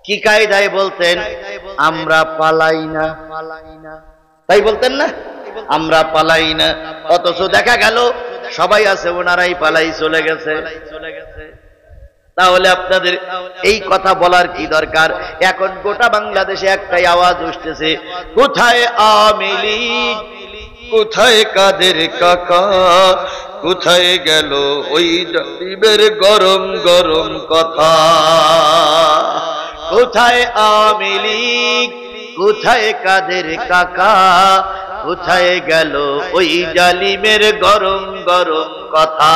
কি কায়দায় বলতেন? আমরা পালাই না, তাই বলতেন না, আমরা পালাই না। অথচ দেখা গেল সবাই আছে, ওনারাই পালাই চলে গেছে। তাহলে আপনাদের এই কথা বলার কি দরকার? এখন গোটা বাংলাদেশে একটাই আওয়াজ উঠতেছে, কোথায় আওয়ামী লীগ, কোথায় কাদের কাকা, কোথায় গেল ওই জালিমের গরম গরম কথা? কোথায় আওয়ামী লীগ, কোথায় কাদের কাকা, কোথায় গেল ওই জালিমের গরম গরম কথা?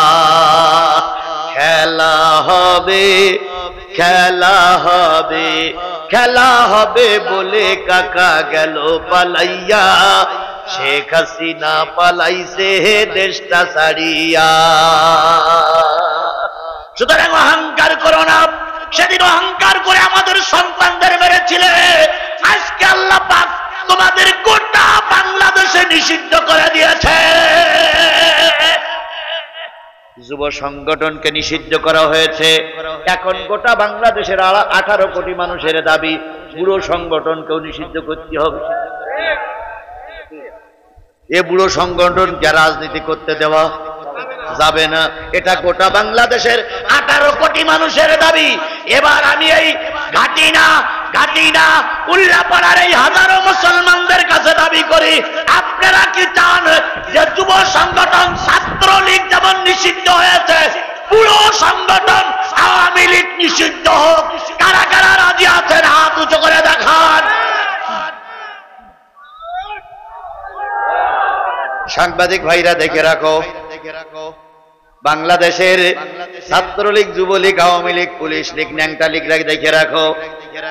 খেলা হবে, খেলা হবে, খেলা হবে বলে কাকা গেল পালাইয়া, শেখ হাসিনা পালাইছে দেশটা ছাড়িয়া। সুতরাং অহংকার করো না। সেদিন অহংকার করে আমাদের সন্তানদের মেরেছিলে, আজকে আল্লাহ পাক তোমাদের গোটা বাংলাদেশে নিষিদ্ধ করে দিয়েছে। যুব সংগঠনকে নিষিদ্ধ করা হয়েছে। এখন গোটা বাংলাদেশের 18 কোটি মানুষের দাবি বুড়ো সংগঠনকেও নিষিদ্ধ করতে হবে। এ বুড়ো সংগঠনকে রাজনীতি করতে দেওয়া যাবে না। এটা গোটা বাংলাদেশের 18 কোটি মানুষের দাবি। এবার আমি এই ঘাটিনা উল্লাপাড়ার এই হাজারো মুসলমানদের কাছে দাবি করি, আপনারা কি চান যে যুব সংগঠন ছাত্রলীগ যেমন নিষিদ্ধ হয়েছে, পুরো সংগঠন আওয়ামী লীগ নিষিদ্ধ হোক? কারা কারা রাজি আছেন হাত উঁচু করে দেখান। সাংবাদিক ভাইরা দেখে রাখো, বাংলাদেশের ছাত্রলীগ, যুবলীগ, আওয়ামী লীগ, পুলিশ লীগ, ন্যাংটা লীগ দেখে রাখো,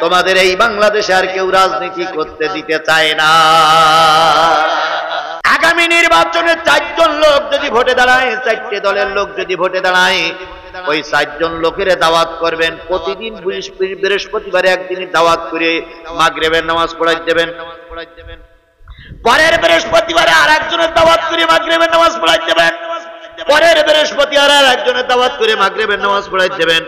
তোমাদের এই বাংলাদেশে আর কেউ রাজনীতি করতে দিতে চায় না। আগামী নির্বাচনে 4 জন লোক যদি ভোটে দাঁড়ায়, 4টে দলের লোক যদি ভোটে দাঁড়ায়, ওই 4 জন লোকের দাওয়াত করবেন। প্রতিদিন বৃহস্পতিবারে একদিনই দাওয়াত করে মাগরিবের নামাজ পড়াই দেবেন। পরের বৃহস্পতিবারে আর একজনের দাওয়াত করে মাগরিবের নামাজ পড়াই দেবেন। পরের বৃহস্পতিবার আর একজনের দাওয়াত করে মাগরিবের নামাজ পড়াই দেবেন।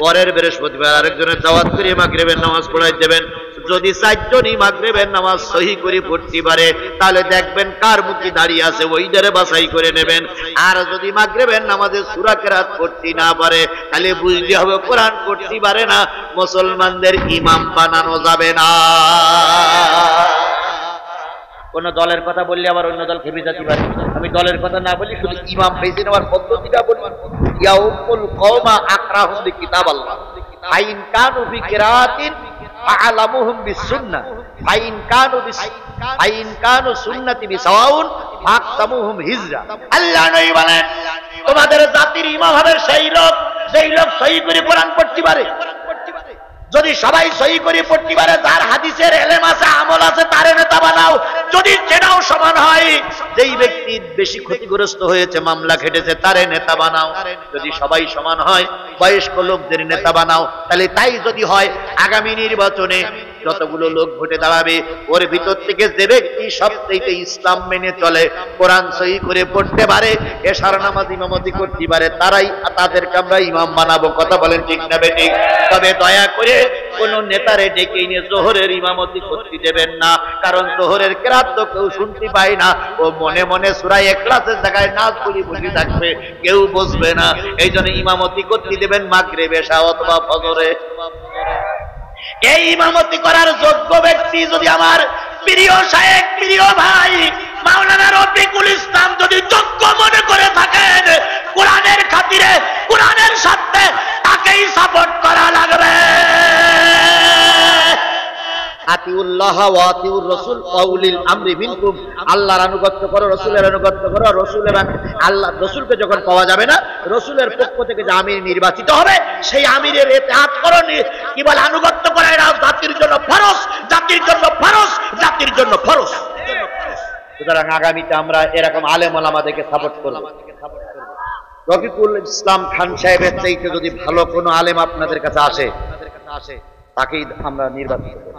পরের বৃহস্পতিবার আর একজনের দাওয়াত করে মাগরিবের নামাজ পড়াই দেবেন। যদি 4 জনই মাগরিবের নামাজ সহি করে পড়তে পারে, তাহলে দেখবেন কার মুখে দাঁড়িয়ে আছে ওই যারে বাছাই করে নেবেন। আর যদি মাগরিবের নামাজে সূরা কেরাত পড়তে না পারে, তাহলে বুঝতে হবে কোরআন পড়তে পারে না, মুসলমানদের ইমাম বানানো যাবে না। কোন দলের কথা বললে আবার অন্য দল খেপে যেতে পারে। আমি দলের কথা না বলি, শুধু ইমাম বেছে নেওয়ার পদ্ধতিটা বলি। ইয়াউমুল কওমা আকরাহুম বিকিতাবাল্লাহ, আইন কানু বিকিরাতিন আ'লামুহুম বিসুন্নাহ, আইন কানু সুন্নতি বিসাওয়াউন ফাকতামুহুম হিজরা। আল্লাহ নবী বলেন, তোমাদের জাতির ইমাম হবে সেই লোক যেই লোক সহি করে কোরআন পড়তে পারে। যদি সবাই সহি করে পড়তে পারে, যার হাদিসের এলেম আছে, আমল আছে, তারে নেতা বানাও। যদি সেটাও সমান হয়, যেই ব্যক্তি বেশি ক্ষতিগ্রস্ত হয়েছে, মামলা খেটেছে, তারে নেতা বানাও। যদি সবাই সমান হয়, বয়স্ক লোকদের নেতা বানাও। তাহলে তাই যদি হয়, আগামী নির্বাচনে যতগুলো লোক ভোটে দাঁড়াবে, ওর ভিতর থেকে যে ব্যক্তি সবচেয়ে ইসলাম মেনে চলে, কোরআন সহি করে পড়তে পারে, এশার নামাজ ইমামতি করতে পারে, তাদেরকে আমরা ইমাম বানাবো। কথা বলেন ঠিক না বেঠিক? তবে দয়া করে কোন নেতারে ডেকে নিয়ে জোহরের ইমামতি করতে দেবেন না, কারণ জোহরের কেরাত তো কেউ শুনতে পায় না। ও মনে মনে সূরা ইখলাসের জায়গায় নাচ বলি বসে থাকবে, কেউ বুঝবে না। এই জন্য ইমামতি করতে দেবেন মাগরিব, এশা অথবা ফজরে। এই ইমামতি করার যোগ্য ব্যক্তি যদি আমার প্রিয় শায়েখ, প্রিয় ভাই মাওলানা রফিকুল ইসলাম যদি যোগ্য মনে করে থাকেন, কোরআনের খাতিরে, কোরআনের সাথে তাকেই সাপোর্ট করা লাগবে। আতিউল্লাহ ওয়া আতিউর রাসূল ওয়া উলিল আমরি মিনকুম, আল্লাহর আনুগত্য করো, রাসূলের আনুগত্য করো। রাসূলের আল্লাহ রাসূলকে যখন পাওয়া যাবে না, রাসূলের পক্ষ থেকে যে আমির নির্বাচিত হবে, সেই আমিরের ইতিআত করো, কি বলে আনুগত্য করা। এটা জাতির জন্য ফরজ, জাতির জন্য ফরজ, জাতির জন্য ফরজ। সুতরাং আগামীতে আমরা এরকম আলেম ওলামাদেরকে সাপোর্ট করব। রফিকুল ইসলাম খান সাহেবের চাইতে যদি ভালো কোনো আলেম আপনাদের কাছে আসে, তাকেই আমরা নির্বাচিত করব।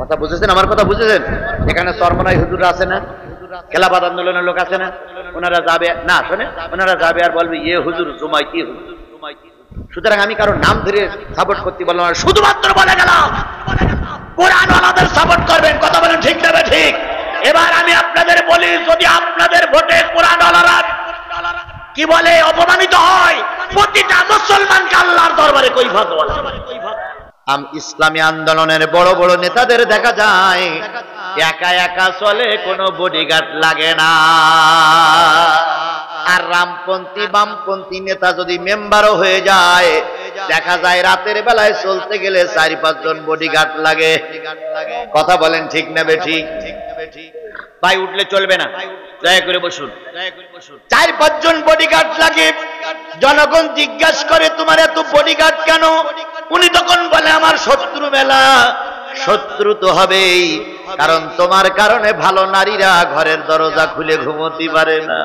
কথা বুঝেছেন? আমার কথা বুঝেছেন? এখানে চরমনাই হুজুর আছে না, খেলাফত আন্দোলনের লোক আছে না, ওনারা যাবে না, শোনে, ওনারা যাবে আর বলবে ইয়ে হুজুর জুমাইতি হুজুর। সুতরাং আমি কারো নাম ধরে সাপোর্ট করতে বললাম না, শুধুমাত্র বলে গেলাম কোরআনওয়ালাদের সাপোর্ট করবেন। কথা বলেন ঠিক না ঠিক? এবার আমি আপনাদের বলি, যদি আপনাদের ভোটে কোরআনওয়ালারা কি বলে অপমানিত হয়, প্রতিটা মুসলমানকে আল্লাহর দরবারে কৈফিয়ত বলা। ইসলামী আন্দোলনের বড় বড় নেতাদের দেখা যায় একা একা চলে, কোনো বডিগার্ড লাগে না। আর রামপন্থী বামপন্থী নেতা যদি মেম্বারও হয়ে যায়, দেখা যায় রাতের বেলায় চলতে গেলে 4-5 জন বডিগার্ড লাগে। কথা বলেন ঠিক না বেঠিক? ভাই উঠলে চলবে না, দয়া করে বসুন। 4-5 জন বডিগার্ড লাগে। জনগণ জিজ্ঞাসা করে তোমার এত বডিগার্ড কেন? উনি তখন বলে আমার শত্রু মেলা। শত্রু তো হবেই, কারণ তোমার কারণে ভালো নারীরা ঘরের দরজা খুলে ঘুমোতে পারে না,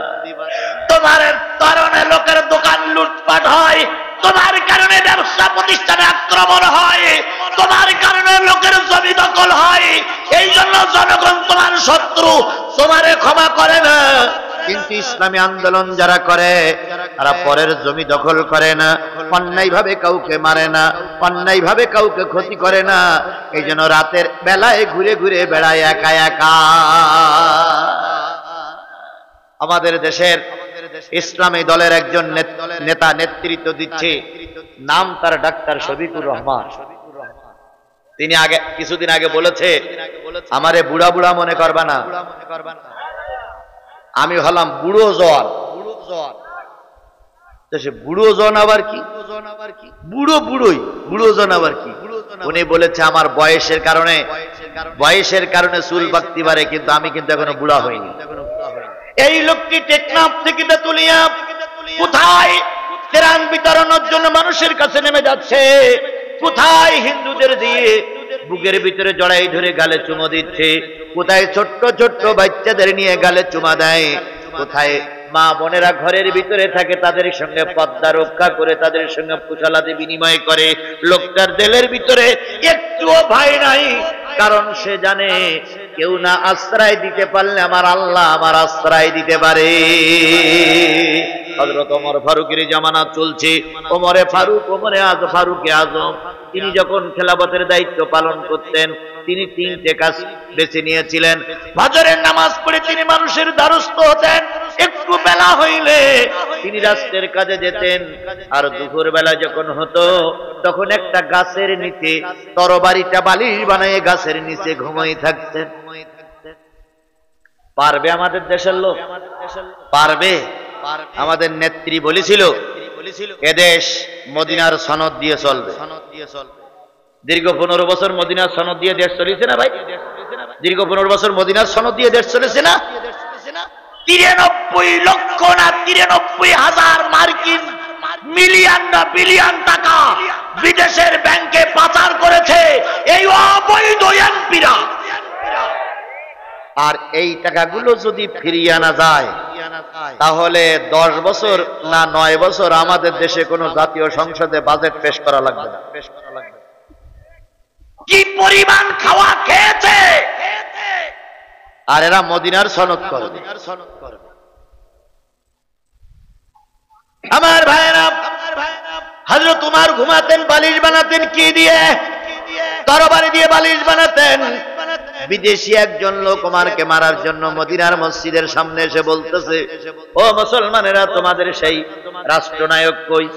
তোমার কারণে লোকের দোকান লুটপাট হয়, তোমার কারণে ব্যবসা প্রতিষ্ঠানে আক্রমণ হয়, তোমার কারণে লোকের জমি দখল হয়। এই জন্য জনগণ তোমার শত্রু, তোমারে ক্ষমা করে না। কিন্তু ইসলামী আন্দোলন যারা করে, তারা পরের জমি দখল করে না, অন্যায় ভাবে কাউকে মারে না, অন্যায় ভাবে কাউকে ক্ষতি করে না। এই জন্য রাতের বেলায় ঘুরে ঘুরে বেড়ায় একা একা। আমাদের দেশের ইসলামী দলের একজন নেতা নেতৃত্ব দিচ্ছে, নাম তার ডাক্তার শফিকুর রহমান। তিনি কিছুদিন আগে বলেছে, আমারে বুড়া বুড়া মনে করবা না, আমি হলাম বুড়ো জন। বুড়ো জন আবার কি? বুড়ো বুড়োই, বুড়ো জন আবার কি? উনি বলেছে আমার বয়সের কারণে চুল পাকতে পারে, কিন্তু আমি কিন্তু এখনো বুড়া হইনি। এই লোকটি টেকনাফ থেকে তেতুলিয়া কোথায় ত্রাণ বিতরণের জন্য মানুষের কাছে নেমে যাচ্ছে, কোথায় হিন্দুদের দিয়ে বুকের ভিতরে জড়াই ধরে গালে চুমো দিচ্ছে, কোথায় ছোট্ট ছোট্ট বাচ্চাদের নিয়ে গালে চুমা দেয়, কোথায় মা বোনেরা ঘরের ভিতরে থাকে তাদের সঙ্গে পর্দা রক্ষা করে তাদের সঙ্গে কুশলাদি বিনিময় করে। লোকটার দিলের ভিতরে একটুও ভয় নাই, কারণ সে জানে কেউ না আশ্রয় দিতে পারলে আমার আল্লাহ আমার আশ্রয় দিতে পারে। হযরত ওমর ফারুকের জামানা চলছে। ওমরে ফারুকে আজম তিনি যখন খেলাফতের দায়িত্ব পালন করতেন, তিনি 3টে কাজ বেছে নিয়েছিলেন। ফজরের নামাজ পড়ে তিনি মানুষের দ্বারস্থ হতেন, একটু বেলা হইলে তিনি রাস্তার কাজে যেতেন, আর দুপুর বেলা যখন হতো তখন একটা গাছের নিচে তরবারিটা বালিশ বানিয়ে গাছের নিচে ঘুমিয়ে থাকতেন। পারবে আমাদের দেশের লোক? পারবে? আমাদের নেত্রী বলেছিল এদেশ মদিনার সনদ দিয়ে চলবে। দীর্ঘ 15 বছর মদিনার সনদ দিয়ে দেশ চলেছে না ভাই? দীর্ঘ 15 বছর মদিনার সনদ দিয়ে দেশ চলেছে না? 93 লক্ষ না 93,000 মার্কিন মিলিয়ন না বিলিয়ন টাকা বিদেশের ব্যাংকে পাচার করেছে এই অবৈধ এমপিরা। আর এই টাকাগুলো যদি ফিরিয়ে আনা যায়, তাহলে 10 বছর না 9 বছর আমাদের দেশে কোনো জাতীয় সংসদে বাজেট পেশ করা লাগবে না। কি পরিমাণ খাওয়া খেয়েছে! আর এরা মদিনার সনদ করবে। আমার ভাইয়েরা, হযরত উমর ঘুমাতেন, বালিশ বানাতেন কি দিয়ে? তরবারি দিয়ে বালিশ বানাতেন। বিদেশি একজন লোক ওমরকে মারার জন্য মদিনার মসজিদের সামনে এসে বলতেছে, ও মুসলমানেরা, তোমাদের সেই রাষ্ট্রনায়ক কই?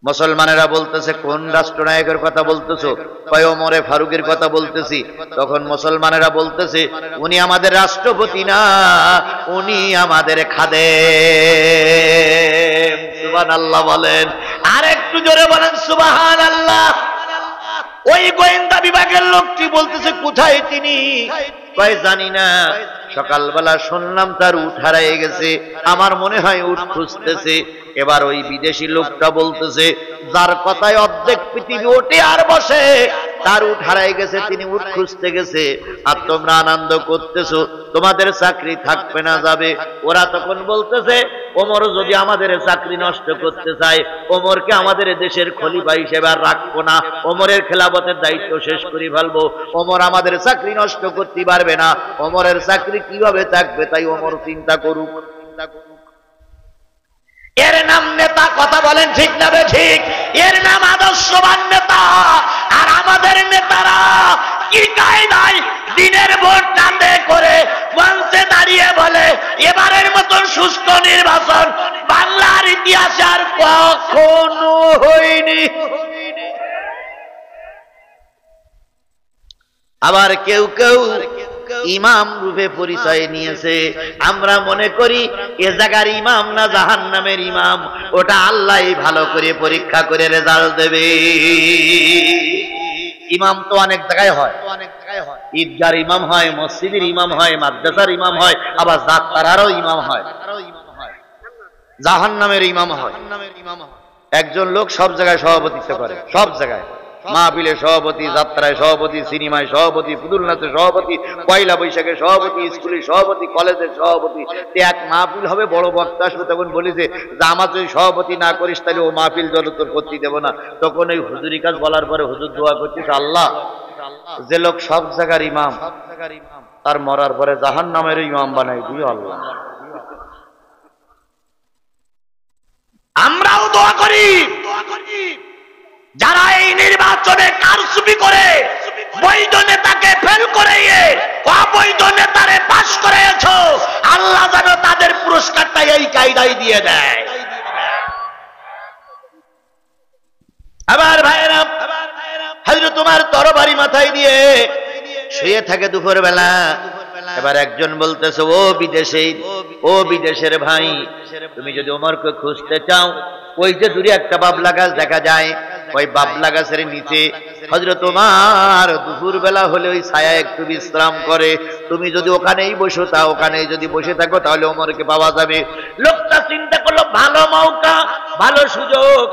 মুসলমানেরা বলতেছে, কোন রাষ্ট্রনায়কের কথা বলতেছো? কয় ওমরে ফারুকের কথা বলতেছি। তখন মুসলমানেরা বলতেছে, উনি আমাদের রাষ্ট্রপতি না, উনি আমাদের খাদেম। সুবহানাল্লাহ বলেন, আর একটু জোরে বলেন সুবহানাল্লাহ। ওই গোয়েন্দা বিভাগের লোকটি বলতেছে, কোথায় তিনি? কয় জানি না, সকালবেলা শুনলাম তার উট হারিয়ে গেছে, আমার মনে হয় উট খুঁজতেছে। এবার ওই বিদেশি লোকটা বলতেছে, যার কথায় অর্ধেক পৃথিবী ওঠে আর বসে, তার উট হারিয়ে গেছে, তিনি উট খুঁজতে গেছে, আর তোমরা আনন্দ করতেছো, তোমাদের চাকরি থাকবে না যাবে। ওরা তখন বলতেছে, ওমর যদি আমাদের চাকরি নষ্ট করতে চায়, ওমরকে আমাদের দেশের খলিফা হিসেবে আর রাখবো না, ওমরের খেলাফতের দায়িত্ব শেষ করে ফেলবো, ওমর আমাদের চাকরি নষ্ট করতে পারবে না, ওমরের চাকরি কিভাবে থাকবে তাই ওমর চিন্তা করুক। এর নাম নেতা। কথা বলেন ঠিক না ঠিক? এর নাম আদর্শবান নেতা। আর আমাদের নেতারা কি কায়দায় দিনের ভোট চাঁদে করে মঞ্চে দাঁড়িয়ে বলে এবারের মতন সুষ্ঠ নির্বাচন বাংলার ইতিহাসে আর কখনো হয়নি। আবার কেউ কেউ ইমাম রূপে পরিচয় নিয়েছে। আমরা মনে করি এ জায়গার ইমাম না জাহান্নামের ইমাম, ওটা আল্লাহ ভালো করে পরীক্ষা করে রেজাল্ট দেবে। ইমাম তো অনেক জায়গায় হয়, ঈদগার ইমাম হয়, মসজিদের ইমাম হয়, মাদ্রাসার ইমাম হয়, আবার যাত্রারও ইমাম হয়, জাহান্নামের ইমাম হয়। একজন লোক সব জায়গায় সভাপতিত্ব করে, সব জায়গায়, মাহফিলে সভাপতি, যাত্রায় সভাপতি, সিনেমায় সভাপতি, পুতুল নাচে সভাপতি, পয়লা বৈশাখে সভাপতি, স্কুলের সভাপতি, কলেজের সভাপতি। এক মাহফিল হবে, বড় বক্তা আসবে, তখন বলেছে যে আমার যদি সভাপতি না করিস তাহলে ও মাহফিল দল তোর করতে দেব না। তখন ওই হুজুরি কাজ বলার পরে হুজুর দোয়া করছিস, আল্লাহ যে লোক সব জায়গার ইমাম তার মরার পরে জাহান্নামের ইমাম বানাই দিও আল্লাহ। আমরাও দোয়া করি যারা এই নির্বাচনে কারচুপি করে বৈধ নেতাকে ফেল করে অবৈধ নেতারে পাশ করেছ, আল্লাহ যেন তাদের পুরস্কারটা এই কায়দায় দিয়ে দেয়। আবার ভাইরা, হযরত তোমার তরবারি মাথায় দিয়ে শুয়ে থাকে দুপুর বেলা। এবার একজন বলতেছে, ও বিদেশের ভাই, তুমি যদি ওমরকে খুঁজতে চাও, ওই যে দূরে একটা বাবলা গাছ দেখা যায়, ওই বাবলা গাছের নিচে হযরত ওমর দুপুর বেলা হলে ওই ছায়া একটু বিশ্রাম করে। তুমি যদি ওখানেই বসো, ওখানেই যদি বসে থাকো তাহলে ওমরকে পাওয়া যাবে। লোকটা চিন্তা করলো ভালো মৌকা, ভালো সুযোগ।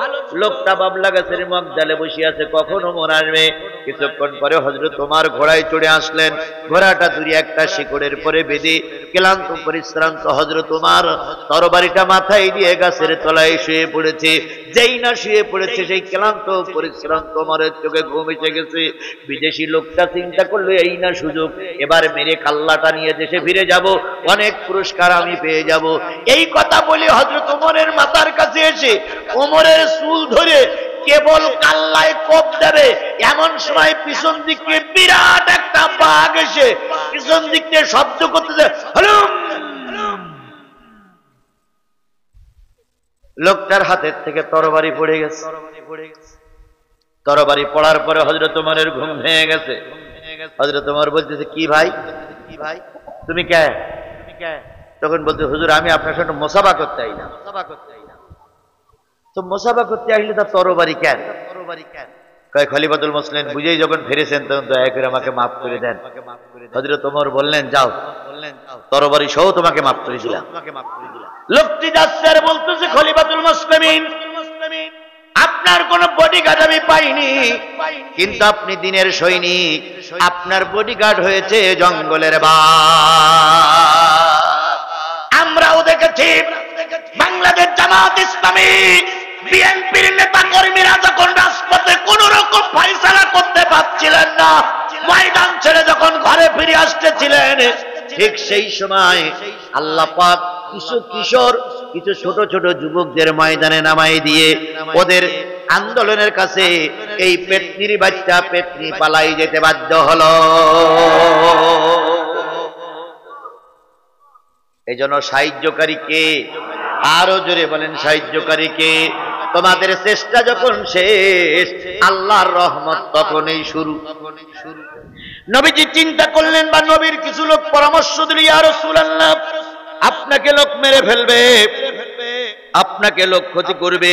লোকটা বাবলা গাছের মগডালে বসে আছে, কখন ওমর আসবে। কিছুক্ষণ পরে হযরত ওমর ঘোড়ায় চড়ে আসলেন। ঘোড়াটা দূরে একটা শিকড়ের পরে বেঁধে ক্লান্ত পরিশ্রান্ত হযরত ওমর তরবারিটা মাথায় দিয়ে গাছের তলায় শুয়ে পড়েছে। যেই না শুয়ে পড়েছে, সেই ক্লান্ত পরিশ্রান্ত ওমরের চোখে ঘুম এসে গেছে। বিদেশি লোকটা চিন্তা করলো এই না সুযোগ, এবার মেরে কাল্লাটা নিয়ে দেশে ফিরে যাব, অনেক পুরস্কার আমি পেয়ে যাব। এই কথা বলে হযরত ওমরের মাথার কাছে এসে ওমরের চুল ধরে কেবল কাল্লায় কোপ দেবে, এমন সময় পিছন দিকে বিরাট একটা বাঘ এসে পিছন দিক থেকে শব্দ করতেছে, হলুম। লোকটার হাতের থেকে তরবারি পড়ে গেছে। তরবারি পড়ার পরে হযরত ওমরের ঘুম ভেঙে গেছে। হযরত ওমর বলতেছে, কি ভাই তুমি কে? তখন বলতে, হুজুর আমি আপনার সাথে মুসাফা করতে আইলাম। তো মুসাফা করতে আসলে তার তরবারি কেন? কয় খলিফাতুল মুসলিমিন বুঝেই যখন ফিরেছেন তখন দয়া করে আমাকে মাফ করে দেন। হযরত ওমর বললেন, যাও, তরবারি সহ তোমাকে মাফ করে দিলাম। লোকটি যাচ্ছে আর বলতেছে, খলিফাতুল মুসলিমিন আপনার কোন বডিগার্ড আমি পাইনি, কিন্তু আপনি দিনের সৈনিক, আপনার বডিগার্ড হয়েছে জঙ্গলের বাঘ। আমরাও দেখেছি বাংলাদেশ জামাত ইসলামী বিএনপির নেতা কর্মীরা যখন রাজপথে কোন রকম ফয়সালা করতে পারছিলেন না, ময়দান ছেড়ে যখন ঘরে ফিরে আসতেছিলেন, ঠিক সেই সময় আল্লাহ পাক কিছু কিশোর, কিছু ছোট ছোট যুবকদের ময়দানে নামাই দিয়ে ওদের আন্দোলনের কাছে এই পেতনির বাচ্চা পেতনি পালাই যেতে বাধ্য হলো। এই জন্য সাহায্যকারী কে? আরো জোরে বলেন, সাহায্যকারী কে? তোমাদের চেষ্টা যখন শেষ, আল্লাহর রহমত তখনই শুরু। নবীজি চিন্তা করলেন, বা নবীর কিছু লোক পরামর্শ দিল, ইয়া রাসূলুল্লাহ আপনাকে লোক মেরে ফেলবে, আপনাকে লোক ক্ষতি করবে,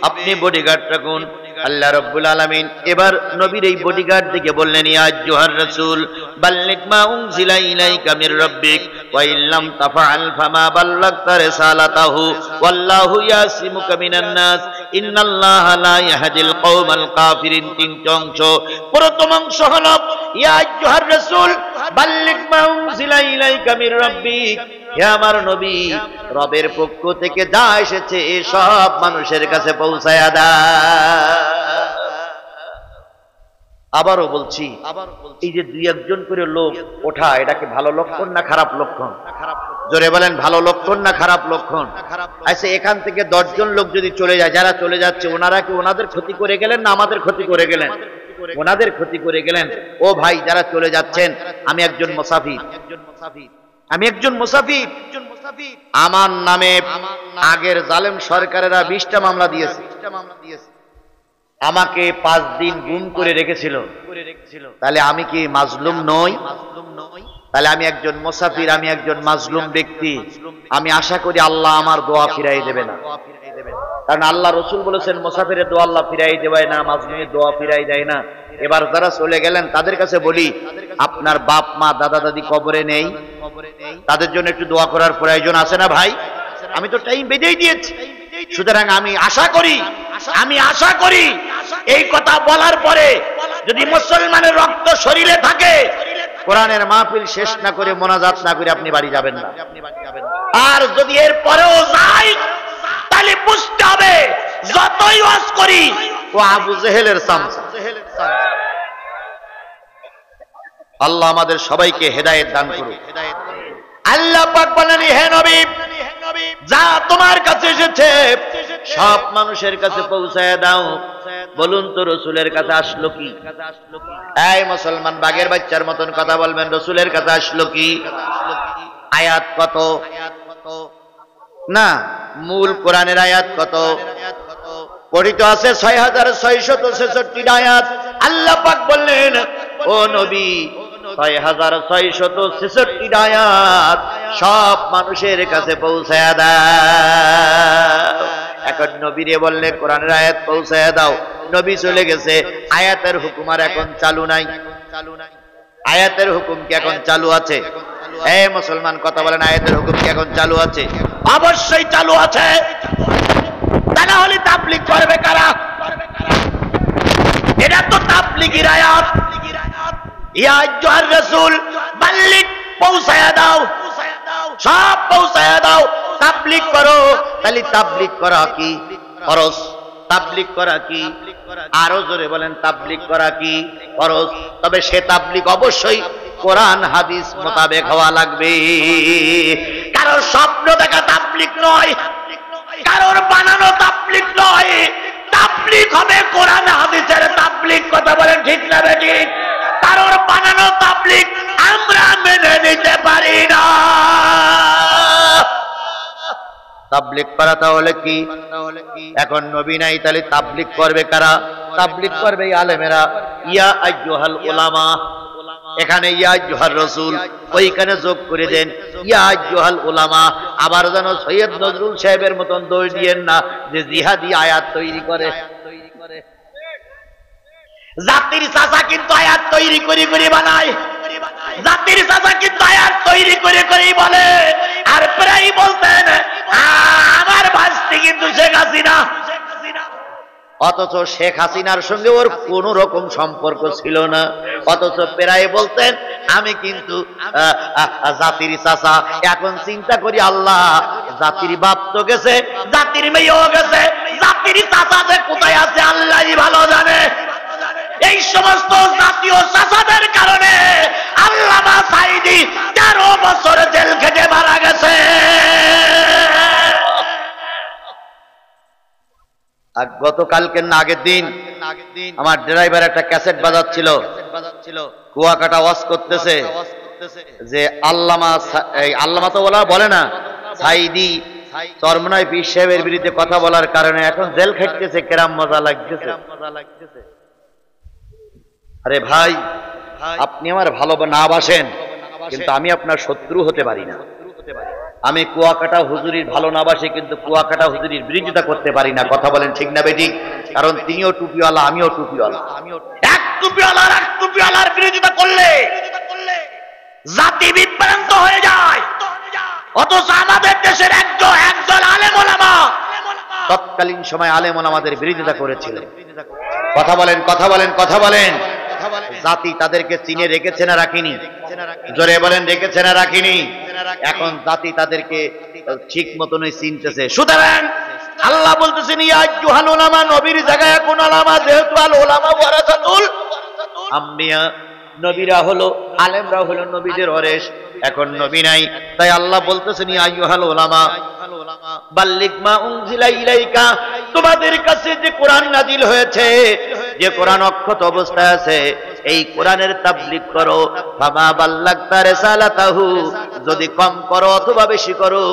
আপনি বডিগার্ড রাখুন। আল্লাহ রাব্বুল আলামিন এবার নবীর এই বডিগার্ড দিকে বললেন, ইয়া আইয়ুহার রাসূল বাল্লিগ মা উনজিলা ইলাইকা মির রাব্বিক ওয়া ইল্লাম তাফআল ফামা বাল্লাগতা রিসালাতাহু ওয়াল্লাহু ইয়াসিমুকা মিনান নাস ইন্নাল্লাহা লা ইয়াহদিল কওমাল কাফিরিন। তিনটি অংশ। প্রথম অংশ হলো, ইয়া আইয়ুহার রাসূল বাল্লিগ মা উনজিলা ইলাইকা মির রাব্বিক, হে আমার নবী, রবের পক্ষ থেকে যা এসেছে সব মানুষের কাছে পৌঁছায়া দাও। আবারও বলছি, এই যে দুই একজন করে লোক ওঠা, এটা কি ভালো লক্ষণ না খারাপ লক্ষণ? জোরে বলেন ভালো লক্ষণ না খারাপ লক্ষণ? আচ্ছা এখান থেকে 10 জন লোক যদি চলে যায়, যারা চলে যাচ্ছে ওনারা কি ওনাদের ক্ষতি করে গেলেন না আমাদের ক্ষতি করে গেলেন? ওনাদের ক্ষতি করে গেলেন। ও ভাই যারা চলে যাচ্ছেন, আমি একজন মুসাফির, আমার নামে আগের জালেম সরকারেরা 20টা মামলা দিয়েছে, আমাকে 5 দিন গুম করে রেখেছিল। তাহলে আমি কি মাজলুম নই? তাহলে আমি একজন মুসাফির, আমি একজন মাজলুম ব্যক্তি। আমি আশা করি আল্লাহ আমার দোয়া ফিরাই দেবে না, কারণ আল্লাহ রসুল বলেছেন মুসাফিরের দোয়া আল্লাহ ফিরাই দেয় না, মাজলুমের দোয়া ফিরাই দেয় না। এবার যারা চলে গেলেন তাদের কাছে বলি, আপনার বাপ মা দাদা দাদি কবরে নেই, তাদের জন্য একটু দোয়া করার প্রয়োজন আছে না ভাই? আমি তো টাইম বেঁধেই দিয়েছি। সুতরাং আমি আশা করি এই কথা বলার পরে যদি মুসলমানের রক্ত শরীরে থাকে, কোরআনের মাহফিল শেষ না করে মোনাজাত না করে আপনি বাড়ি যাবেন না। আর যদি এর পরেও যাই তাহলে বুঝতে হবে যতই ওয়াজ করি ও আবু জেহেলের চামচা। আল্লাহ আমাদের সবাইকে হেদায়েত দান করুন। আল্লাহ পাক বলেন, হে নবী যা তোমার কাছে এসেছে সব মানুষের কাছে পৌঁছায় দাও। বলুন তো রসুলের কাছে আসলো কি? এই মুসলমান বাঘের বাচ্চার মতন কথা বলবেন, রসুলের কাছে আসলো কি? আয়াত কত? না, মূল কোরআনের আয়াত কত? পড়িত আছে 6666 আয়াত। আল্লাহ পাক বললেন, ও নবী 6666 আয়াত সব মানুষের কাছে পৌঁছায় দাও। এখন নবীরে বললে কোরআনের আয়াত পৌঁছায় দাও, নবী চলে গেছে, আয়াতের হুকুম আর এখন চালু নাই। আয়াতের হুকুম কি এখন চালু আছে? এই মুসলমান কথা বলেন, আয়াতের হুকুম কি এখন চালু আছে? অবশ্যই চালু আছে। তা না হলে তাবলীগ করবে কারা? এটা তো তাবলীগের আয়াত। ইয়া আইয়ুহার রাসূল বাল্লিগ, পৌঁছায়া দাও, সব পৌঁছায়া দাও, তাবলীগ করো। তাহলে তাবলীগ করা কি ফরজ? তাবলীগ করা কি? আরো জোরে বলেন, তাবলীগ করা কি ফরজ? তবে সে তাবলীগ অবশ্যই কোরআন হাদিস মোতাবেক হওয়া লাগবে। কারোর স্বপ্ন দেখা তাবলীগ নয়, কারোর বানানো তাবলীগ নয়। তাবলীগ হবে কোরআন হাদিসের তাবলীগ। কথা বলেন ঠিক না বেঠিক? কারোর বানানো তাবলীগ আমরা মেনে নিতে পারি না। তাবলীগ করা তাহলে কি? এখন নবী নাই, তাহলে তাবলীগ করবে কারা? তাবলীগ করবে আলেমেরা। ইয়া আইয়ুহাল উলামা, এখানে ইয়া আইয়ুহার রাসূল, ওইখানে যোগ করে দেন ইয়া আইয়ুহাল উলামা। আবার যেন সৈয়দ নজরুল সাহেবের মতন দোষ দিয়েন না যে জিহাদি আয়াত তৈরি করে। জাতির চাচা কিন্তু আয়াত তৈরি করে করে বানায়, জাতির চাচা কিন্তু আয়াত তৈরি করে করেই বলে। আর প্রায় বলতেন আমার ভাস্তি কিন্তু শেখ হাসিনা, অথচ শেখ হাসিনার সঙ্গে ওর কোন রকম সম্পর্ক ছিল না। অথচ প্রায় বলতেন আমি কিন্তু জাতির চাচা। এখন চিন্তা করি, আল্লাহ জাতির বাপ তো গেছে, জাতির মেয়েও গেছে, জাতির চাচা যে কোথায় আছে আল্লাহই ভালো জানে। এই সমস্ত জাতীয় চাচাদের কারণে আল্লামা সাঈদী 13 বছর জেল খেটে মারা গেছে। গতকালকে না আগের দিন আমার ড্রাইভার একটা ক্যাসেট বাজাচ্ছিল, কুয়াকাটা ওয়াজ করতেছে যে আল্লামা তো বলে না, সাঈদী চরমনাই পীর সাহেবের বিরুদ্ধে কথা বলার কারণে এখন জেল খাটতেছে। কেরাম মজা লাগতেছে। আরে ভাই, আপনি আমার ভালো না বাসেন, কিন্তু আমি আপনার শত্রু হতে পারি না। আমি কুয়াকাটা হুজুরির ভালো না বাসি, কিন্তু কুয়াকাটা হুজুরির বিরোধিতা করতে পারি না। কথা বলেন ঠিক না বেঠিক? কারণ তিনিও টুপিওয়ালা, আমিও টুপিওয়ালা। এক টুপিওয়ালা আর এক টুপিওয়ালার বিরোধিতা করলে জাতি বিভ্রান্ত হয়ে যায়। অথচ আমাদের দেশের একজন আলেম ওলামা তৎকালীন সময় আলেম ওলামাদের বিরোধিতা করেছিলেন। কথা বলেন, কথা বলেন, কথা বলেন। জাতি তাদেরকে চিনে রেখেছে না রাখিনি? জোরে বলেন, রেখেছে না রাখিনি? এখন জাতি তাদেরকে ঠিক মতনই চিনতেছে। সুতরাং আল্লাহ বলতেছেন ইয়া আইয়ুহাল উলামা, নবীর জায়গায় কোন উলামা, যেহেতু আল উলামা ওয়ারাসাতুল আম্বিয়া, নবীরা হলো আলেমরা হলো নবীদের ওয়ারিস, এখন নবী নাই, তাই আল্লাহ বলতেছেন ইয়া আইয়ুহাল উলামা বাল্লিগ মা উনজিলা ইলাইকা, তোমাদের কাছে যে কোরআন নাজিল হয়েছে, যে কোরআন অক্ষত অবস্থায় আছে, এই কোরআনের তাবলীগ করো। ফামা বাল্লাগতা রিসালাতাহু, যদি কম করো অথবা বেশি করো,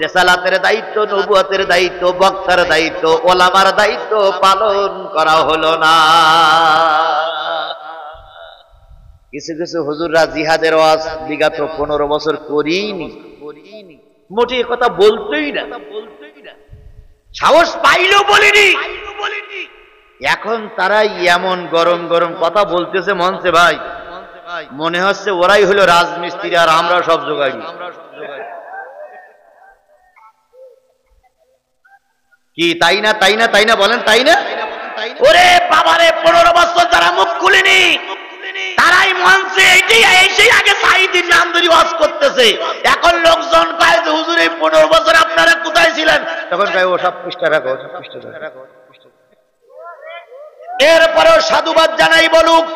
রিসালাতের দায়িত্ব, নবুয়তের দায়িত্ব, বক্তার দায়িত্ব, ওলামার দায়িত্ব পালন করা হলো না। কিছু কিছু হুজুররা জিহাদের ওয়াজ বিগত 15 বছর করিনি, মোটে কথা বলতেই না, সাহস পাইলেও বলিনি। এখন তারা এমন গরম গরম কথা বলতেছে মঞ্চে, ভাই মনে হচ্ছে ওরাই হলো রাজমিস্ত্রি আর আমরা সব জোগাড়ি। কি তাই না? তাই না? তাই না? বলেন তাই না? ওরে বাবারে, 15 বছর যারা মুখ খুলেনি তারাই মঞ্চে এসে আগে সাইদির নাম ধরে ওয়াজ করতেছে। এখন লোকজন কয় যে হুজুর এই 15 বছর আপনারা কোথায় ছিলেন? তখন কয় ও সব পৃষ্ঠা রাখো, সব পৃষ্ঠা রাখো। এরপরেও সাধুবাদ জানাই বলুক,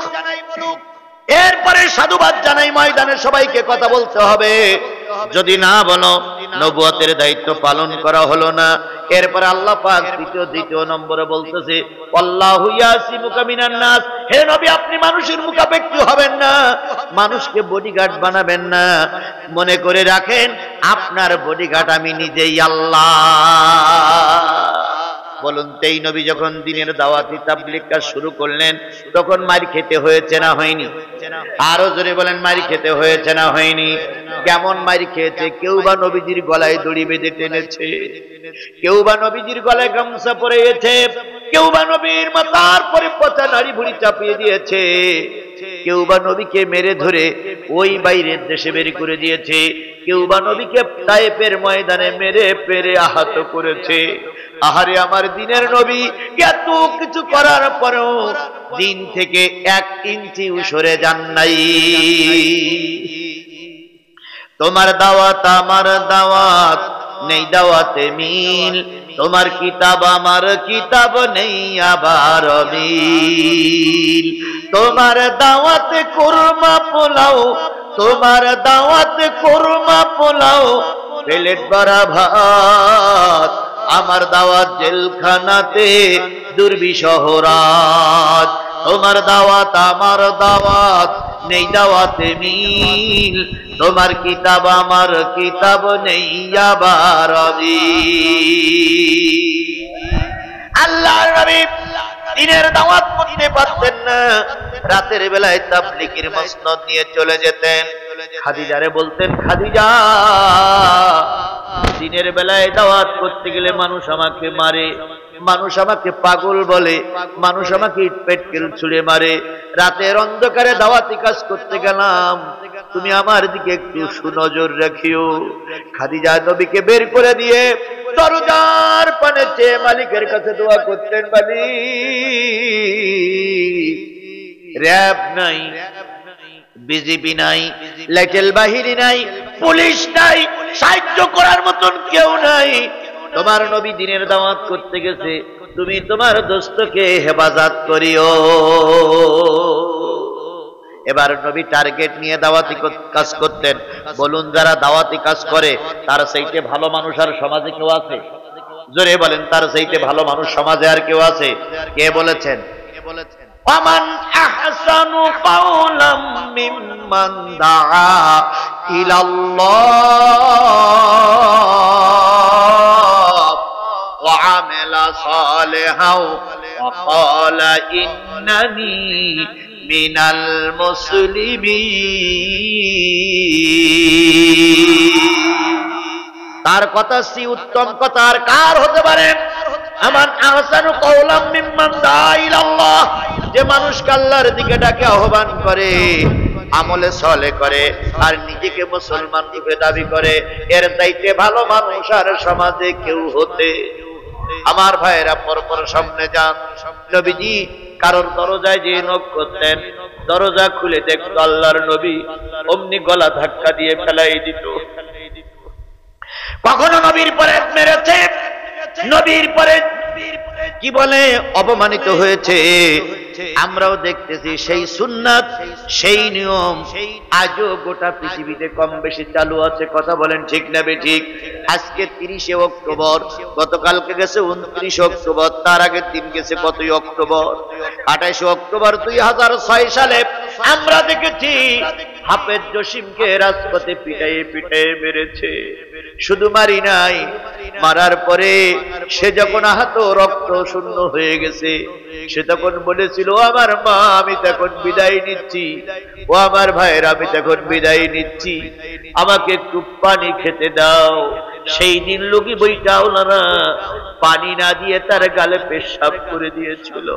এরপরে সাধুবাদ জানাই ময়দানে সবাইকে কথা বলতে হবে। যদি না বলো নবুয়তের দায়িত্ব পালন করা হলো না। এরপরে আল্লাহ পাক দ্বিতীয় নম্বরে বলতেছে আল্লাহু ইয়াসিমুকা মিনান নাস, হে নবী আপনি মানুষের মুখাপেক্ষী হবেন না, মানুষকে বডিগার্ড বানাবেন না, মনে করে রাখেন আপনার বডিগার্ড আমি নিজেই আল্লাহ। বলুন তেই নবী যখন দিনের দাওয়াতি তাবলীগ কাজ শুরু করলেন তখন মার খেতে হয়েছে না হয়নি? আরো জোরে বলেন, মার খেতে হয়েছে না হয়নি? কেমন মার খেয়েছে? কেউ বা নবীজির গলায় দড়ি বেঁধে টেনেছে, কেউ বা নবীজির গলায় গামছা পরিয়েছে, কেউ বা নবীর মাথার পরে পচা নাড়ি ভুড়ি চাপিয়ে দিয়েছে, কেউ বা নবীকে মেরে ধরে ওই বাইরের দেশে বের করে দিয়েছে, কেউ বা নবীকে তায়েফের ময়দানে মেরে পেরে আহত করেছে। আহারে আমার দিনের নবী এত কিছু করার পরেও দিন থেকে 1 ইঞ্চি সরে যান নাই। তোমার দাওয়াত আমার দাওয়াত, নেই দাওয়াতে মিল, তোমার কিতাব আমার কিতাব, নেই আবার মিল। তোমার দাওয়াতে কোরমা পোলাও, তোমার দাওয়াতে কোরমা পোলাও, প্লেট ভরা ভাত, আমার দাওয়াত জেলখানাতে দুর্বিষহ রাত। তোমার দাওয়াত আমার দাওয়াত, নেই দাওয়াতে মিল, তোমার কিতাব আমার কিতাব, নেই আবার মিল। আল্লাহর নবী দিনের দাওয়াত করতে পারতেন না, রাতের বেলায় তাবলীগের মসনদ নিয়ে চলে যেতেন। খাদিজারে বলতেন, খাদিজা দিনের বেলায় দাওয়াত করতে গেলে মানুষ আমাকে মারে, মানুষ আমাকে পাগল বলে, মানুষ আমাকে ইটপেটকেল ছুঁড়ে মারে, রাতের অন্ধকারে দাওয়াতি কাজ করতে গেলাম, তুমি আমার দিকে একটু সুনজর রাখিও। খাদিজা নবীকে বের করে দিয়ে দরজার পানে চেয়ে মালিকের কাছে দোয়া করতেন, মালিক র‍্যাব নাই, বিজিবি নাই, লাইটেল বাহিনী নাই, পুলিশ নাই, সাহায্য করার মতন কেউ নাই, তোমার নবী দিনের দাওয়াত করতে গেছে, তুমি তোমার দোস্তকে হেফাজত করিও। এবার নবী টার্গেট নিয়ে দাওয়াতি কাজ করতেন। বলুন যারা দাওয়াতি কাজ করে তার চাইতে ভালো মানুষ আর সমাজে কেউ আছে? জোরে বলেন, তার চাইতে ভালো মানুষ সমাজে আর কেউ আছে? কে বলেছেন? ومن أحسن قولا ممن دعا إلى الله وعمل صالحا وقال إنني من المسلمين। তার কথা সি উত্তম কথা আর কার হতে পারে? আমান আহসানু কওলাম মিম্মান দাআ ইলাল্লাহ, যে মানুষকে আল্লাহর দিকে ডাকে, আহ্বান করে, আমলে সলে করে আর নিজেকে মুসলমান রূপে দাবি করে, এর চাইতে ভালো মানুষ আর সমাজে কেউ হতে? আমার ভাইয়েরা পরপর সামনে যান। নবীজি কারণ দরজায় যে নক করতেন, দরজা খুলে দেখতো আল্লাহর নবী, অমনি গলা ধাক্কা দিয়ে ফেলাই দিত। কখনো নবীর পরে মেরেছে, নবীর পরে কি বলে অপমানিত হয়েছে, আমরাও দেখতেছি সেই সুন্নাত সেই নিয়ম আজও গোটা পৃথিবীতে কম বেশি চালু আছে। কথা বলেন ঠিক না বেঠিক? আজকে 30শে অক্টোবর, গতকালকে গেছে 29 অক্টোবর, তার আগের দিন গেছে কতই অক্টোবর, 28 অক্টোবর 2006 সালে আমরা দেখেছি হাফেজ জসিমকে রাজপথে পিটাইয়ে পিটাইয়ে মেরেছে। শুধু মারি নাই, মারার পরে সে যখন আহত রক্ত শূন্য হয়ে গেছে, সে তখন বলেছিল, ও আমার মা আমি তখন বিদায় নিচ্ছি, ও আমার ভাইয়ের আমি তখন বিদায় নিচ্ছি, আমাকে একটু পানি খেতে দাও। সেই দিন লোকি বইটাও না পানি না দিয়ে তার গালে পেশাব করে দিয়েছিল।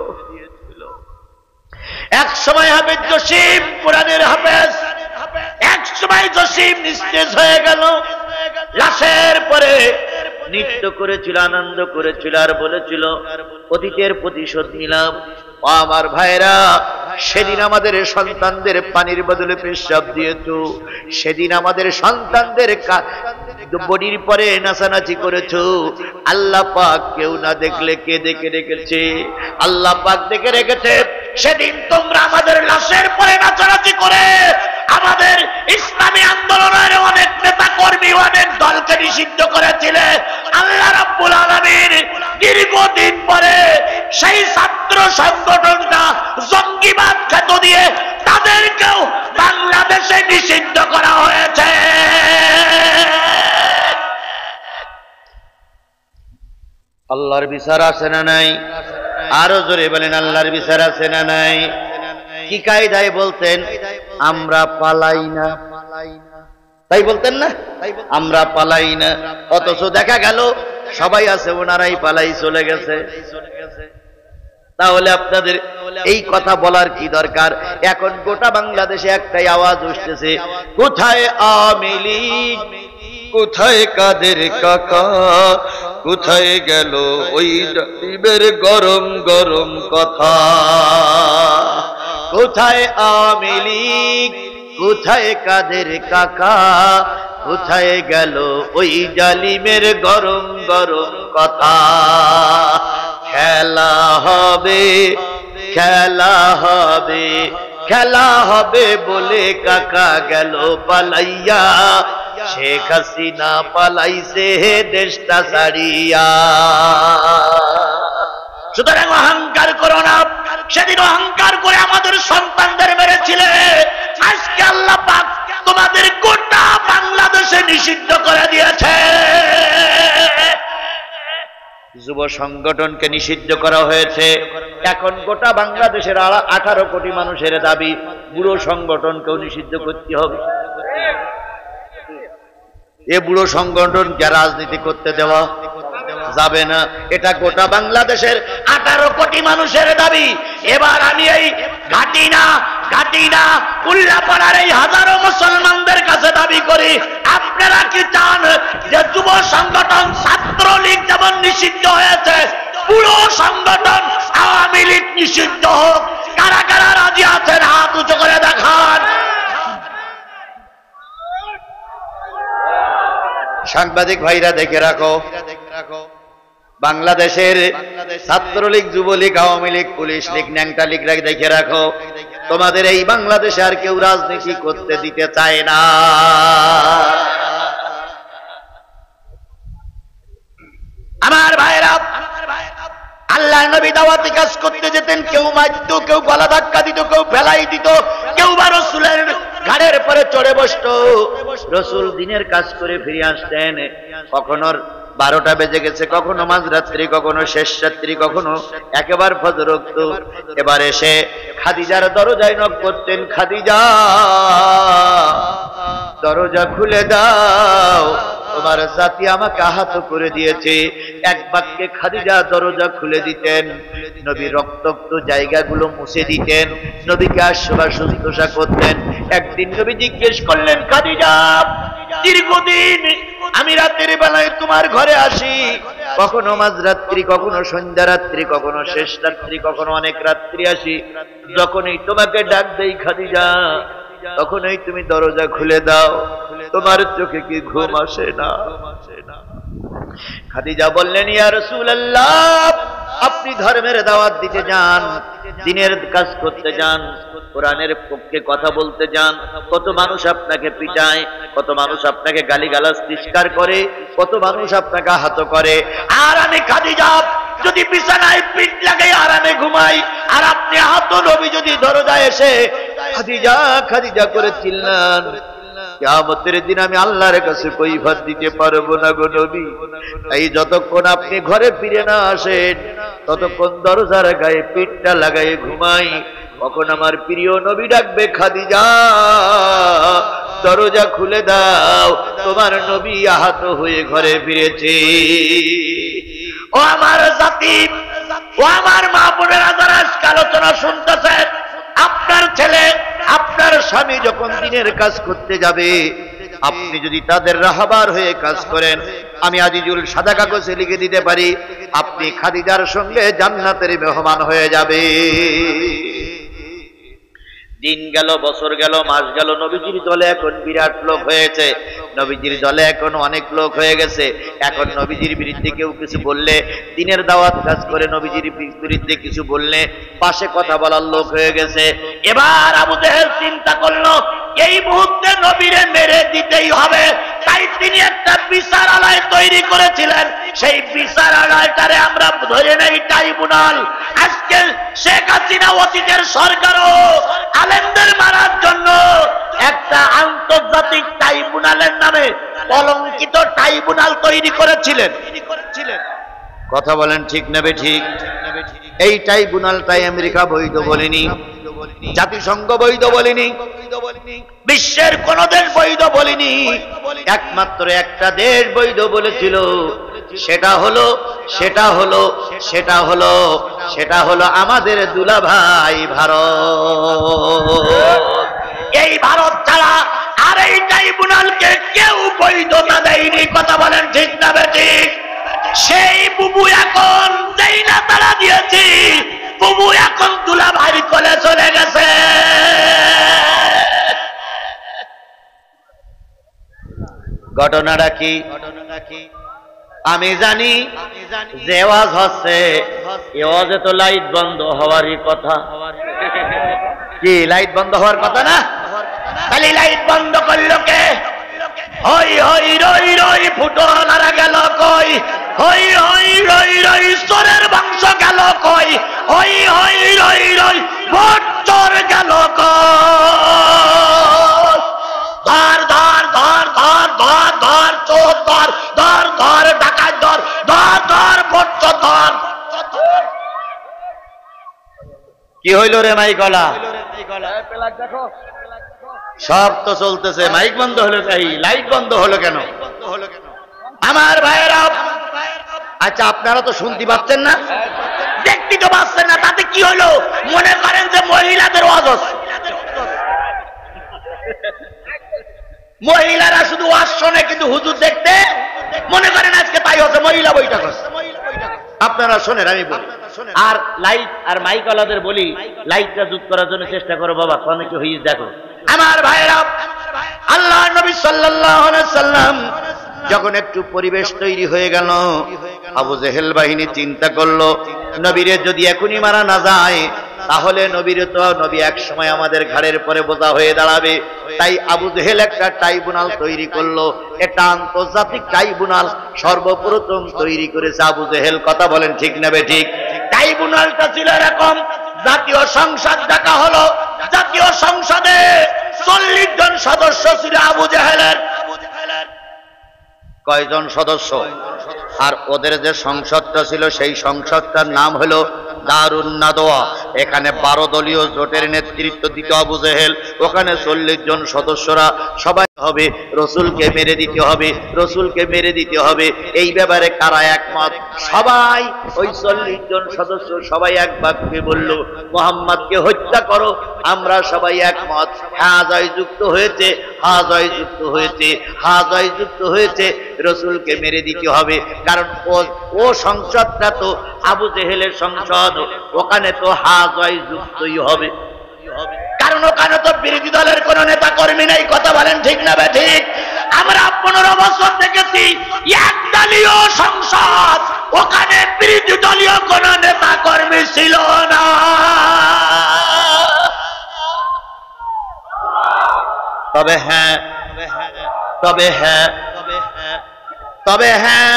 এক সময় হাফেজ জসিম কোরআনের হাফেজ, এক সময় জসিম নিস্তেজ হয়ে গেল। লাশের পরে নৃত্য করেছিল, আনন্দ করেছিল, আর বলেছিল অতীতের প্রতিশোধ নিলাম। ও আমার ভাইরা, সেদিন আমাদের সন্তানদের পানির বদলে পেশাব দিয়েছ, সেদিন আমাদের সন্তানদের বডির পরে নাচানাচি করেছ। আল্লাহ পাক কেউ না দেখলে কে দেখে রেখেছে? আল্লাহ পাক দেখে রেখেছে। সেদিন তোমরা আমাদের লাশের পরে নাচানাচি করে আমাদের ইসলামী আন্দোলনের অনেক নেতা কর্মী, অনেক দলকে নিষিদ্ধ করেছিলে। আল্লাহ রাব্বুল আলামিন দীর্ঘদিন পরে সেই ছাত্র সংগঠনটা জঙ্গিবাদ খ্যাত দিয়ে তাদেরকেও বাংলাদেশে নিষিদ্ধ করা হয়েছে। আল্লাহর বিচার আছে না নাই? আরো জোরে বলেন, আল্লাহর বিচার আছে না নাই? কি কায়দায় বলতেন? আমরা পালাই না, তাই বলতেন না, আমরা পালাই না। অথচ দেখা গেল সবাই আছে, ওনারাই পালাই চলে গেছে। তাহলে আপনাদের এই কথা বলার কি দরকার? এখন গোটা বাংলাদেশে একটাই আওয়াজ উঠতেছে, কোথায় আওয়ামী লীগ, কোথায় কাদের কাকা, কোথায় গেল ওই জাতিবের গরম গরম কথা? কোথায় আওয়ামী লীগ, কোথায় কাদের কাকা, কোথায় গেল ওই জালিমের গরম গরম কথা? খেলা হবে, খেলা হবে, খেলা হবে বলে কাকা গেল পালাইয়া, শেখ হাসিনা পালাইছে দেশটা ছাড়িয়া। সুতরাং অহংকার করো না। সেদিন অহংকার করে আমাদের সন্তানদের মেরেছিলে, আজকে আল্লাহ পাক তোমাদের গোটা বাংলাদেশে নিষিদ্ধ করে দিয়েছে। যুব সংগঠনকে নিষিদ্ধ করা হয়েছে। এখন গোটা বাংলাদেশের 18 কোটি মানুষের দাবি বুড়ো সংগঠনকেও নিষিদ্ধ করতে হবে। এ বুড়ো সংগঠনকে রাজনীতি করতে দেওয়া যাবে না। এটা গোটা বাংলাদেশের 18 কোটি মানুষের দাবি। এবার আমি এই ঘাটিনা উল্লাপাড়ার এই হাজারো মুসলমানদের কাছে দাবি করি, আপনারা কি চান যে যুব সংগঠন ছাত্রলীগ যেমন নিষিদ্ধ হয়েছে, পুরো সংগঠন আওয়ামী লীগ নিষিদ্ধ হোক? কারা কারা রাজি আছেন হাত উঁচু করে দেখান। সাংবাদিক ভাইরা দেখে রাখো, বাংলাদেশের ছাত্রলীগ, যুবলীগ, আওয়ামী লীগ, পুলিশ লীগ, ন্যাংটা লীগরা দেখে রাখো, তোমাদের এই বাংলাদেশে আর কেউ রাজনীতি করতে দিতে চায় না। আমার ভাইরা, আল্লাহ নবী দাওয়াতি কাজ করতে যেতেন, কেউ মারত, কেউ গলা ধাক্কা দিত, কেউ ফেলাই দিত, কেউ বা রাসূলের ঘাড়ের পরে চড়ে বসত। রাসূল দিনের কাজ করে ফিরে আসতেন। কখনো 12টা বেজে গেছে, কখনো মাঝরাত্রি, কখনো শেষ রাত্রি, কখনো একেবারে ফজর ওয়াক্ত। এবার এসে খাদিজার দরজায় নক করতেন, খাদিজা দরজা খুলে দাও, তোমার জাতি আমাকে আহত করে দিয়েছে। এক বাক্যে খাদিজা দরজা খুলে দিতেন। নবী রক্তাক্ত জায়গাগুলো মুছে দিতেন, নবীকে আশ্বাস শুশ্রূষা করতেন। একদিন নবী জিজ্ঞেস করলেন, খাদিজা দীর্ঘদিন আমি রাতের বেলায় তোমার ঘরে আসি, কখনো মাঝরাত্রি, কখনো সন্ধ্যা রাত্রি, কখনো শেষ রাত্রি, কখনো অনেক রাত্রি আসি। যখনই তোমাকে ডাক দেই খাদিজা, তখনই তুমি দরজা খুলে দাও, তোমার চোখে কি ঘুম আসে না? খাদিজা বললেন, ইয়া রাসূলুল্লাহ আপনি ধর্মের দাওয়াত দিতে যান, দ্বীনের কাজ করতে যান, কোরআনের পক্ষে কথা বলতে যান, কত মানুষ আপনাকে পিটায়, কত মানুষ আপনাকে গালিগালাজ তিরস্কার করে, কত মানুষ আপনাকে আহত করে। আর আমি খাদিজা যদি বিছানায় পিঠ লাগাই আরামে ঘুমাই, আর আপনি আহত নবী যদি দরজায় এসে খাদিজা খাদিজা করে চিল্লান, কিয়ামতের দিন আমি আল্লাহর কাছে কৈফিয়ত দিতে পারবো না গো নবী। এই যতক্ষণ আপনি ঘরে ফিরে না আসেন ততক্ষণ দরজার গায়ে পিঠটা লাগাই ঘুমাই। কখন আমার প্রিয় নবী ডাকবে, খাদিজা দরজা খুলে দাও, তোমার নবী আহত হয়ে ঘরে ফিরেছে। ও আমার জাতি, ও আমার মা বোনেরা যারা আজকে আলোচনা শুনতেছেন, আপনার ছেলে আপনার স্বামী যখন দ্বীনের কাজ করতে যাবে, আপনি যদি তাদের রাহবার হয়ে কাজ করেন, আমি আজিজুল সাদা কাগজে লিখে দিতে পারি আপনি খাদিজার সঙ্গে জান্নাতের মেহমান হয়ে যাবে। দিন গেল, বছর গেল, মাস গেল, নবীজির দলে এখন বিরাট লোক হয়েছে, নবীজির দলে এখন অনেক লোক হয়ে গেছে। এখন নবীজির বিরুদ্ধে কেউ কিছু বললে, দ্বীনের দাওয়াত কাজ করে নবীজির বিরুদ্ধে কিছু বললে পাশে কথা বলার লোক হয়ে গেছে। এবার আবু জেহেল চিন্তা করলো এই মুহূর্তে নবীরে মেরে দিতেই হবে, তাই তিনি একটা বিচারালয় তৈরি করেছিলেন। সেই বিচারালয়টারে আমরা ধরে নেই ট্রাইব্যুনাল। আজকে শেখ হাসিনা অতীতের সরকারও আলেমদের মারার জন্য একটা আন্তর্জাতিক ট্রাইব্যুনালের নামে কলঙ্কিত ট্রাইব্যুনাল তৈরি করেছিলেন। কথা বলেন ঠিক নেবে ঠিক? এই ট্রাইব্যুনালটাই আমেরিকা বৈধ বলেনি, জাতিসংঘ বৈধ বলেনি, বিশ্বের কোন দেশ বৈধ বলেনি, একমাত্র একটা দেশ বৈধ বলেছিল, সেটা হলো আমাদের দুলাভাই ভারত। এই ভারত ছাড়া আর এই ট্রাইব্যুনালকে কেউ বৈধতা দেয়নি। কথা বলেন ঠিক না বেঠিক? সেই বুবু এখন যেই না তারা দিয়েছি, বুবু এখন দুলাভাই কোলে চলে গেছে। ঘটনাটা কি আমি জানি, যে ওয়াজ হচ্ছে এ ওয়াজে তো লাইট বন্ধ হওয়ারই কথা। কি লাইট বন্ধ হওয়ার কথা না? তাহলে লাইট বন্ধ করলো কে? হই হই রই রই ফুটনারা গেল কই, হই হই রই রই চোরের বংশ গেল কই, হই হই রই রই ভোট চোর গেল কই। ধর ধর ধর ধর ধর ধর চোর ধর, ধর ধর ডাকাত ধর, ধর ধর ভোট চোর ধর। কি হইল রে মাইক গলা? সব তো চলতেছে, মাইক বন্ধ হলো, তাই লাইট বন্ধ হলো কেন? আমার ভাইয়েরা, আচ্ছা আপনারা তো শুনতে পাচ্ছেন না, দেখতে তো পাচ্ছেন না, তাতে কি হলো? মনে করেন যে মহিলাদের ওয়াজ হচ্ছে, মহিলারা শুধু ওয়াজ শোনে কিন্তু হুজুর দেখতে, মনে করেন আজকে তাই হচ্ছে, মহিলা বৈঠক হচ্ছে। আপনারা শোনেন, আমি বলি, আর লাইট আর মাইক ওয়ালাদের বলি লাইটটা জুত করার জন্য চেষ্টা করো বাবা, অনেকে হইস দেখো। আমার ভাইয়েরা, আল্লাহ নবী সাল্লাল্লাহু আলাইহি সাল্লাম যখন একটু পরিবেশ তৈরি হয়ে গেল, আবু জেহেল বাহিনী চিন্তা করলো নবীরে যদি এখনই মারা না যায় তাহলে নবীরে তো নবী এক সময় আমাদের ঘাড়ের পরে বোঝা হয়ে দাঁড়াবে। তাই আবু জেহেল একটা ট্রাইব্যুনাল তৈরি করলো, এটা আন্তর্জাতিক ট্রাইব্যুনাল সর্বপ্রথম তৈরি করেছে আবু জেহেল। কথা বলেন ঠিক না বেঠিক? ট্রাইব্যুনালটা ছিল এরকম, জাতীয় সংসদ ডাকা হলো, জাতীয় সংসদে 40 জন সদস্য ছিল আবু জেহেলের। কয়জন সদস্য? আর ওদের যে সংসদটা ছিল সেই সংসদটার নাম হলো দারুন নাদওয়া। এখানে 12 দলীয় জোটের নেতৃত্ব দিত আবু জেহেল। ওখানে 40 জন সদস্যরা সবাই হবে রসুলকে মেরে দিতে হবে, রসুলকে মেরে দিতে হবে। এই ব্যাপারে কারা একমত? সবাই, ওই 40 জন সদস্য সবাই এক বাক্যে বলল মুহাম্মদকে হত্যা করো। আমরা সবাই একমত, হ্যাঁ জয়যুক্ত হয়েছে, হ্যাঁ জয়যুক্ত হয়েছে, হ্যাঁ জয়যুক্ত হয়েছে, রসুলকে মেরে দিতে হবে। কারণ ও সংসদটা তো আবু জেহেলের সংসদ, ওখানে তো হ্যাঁ জয়যুক্তই হবে, কারণ ওখানে তো বিরোধী দলের কোন নেতা কর্মী নেই। কথা বলেন ঠিক না ঠিক? আমরা 15 বছর দেখেছি একদলীয় সংসদ, ওখানে বিরোধী দলীয় কোন নেতা কর্মী ছিল না। তবে হ্যাঁ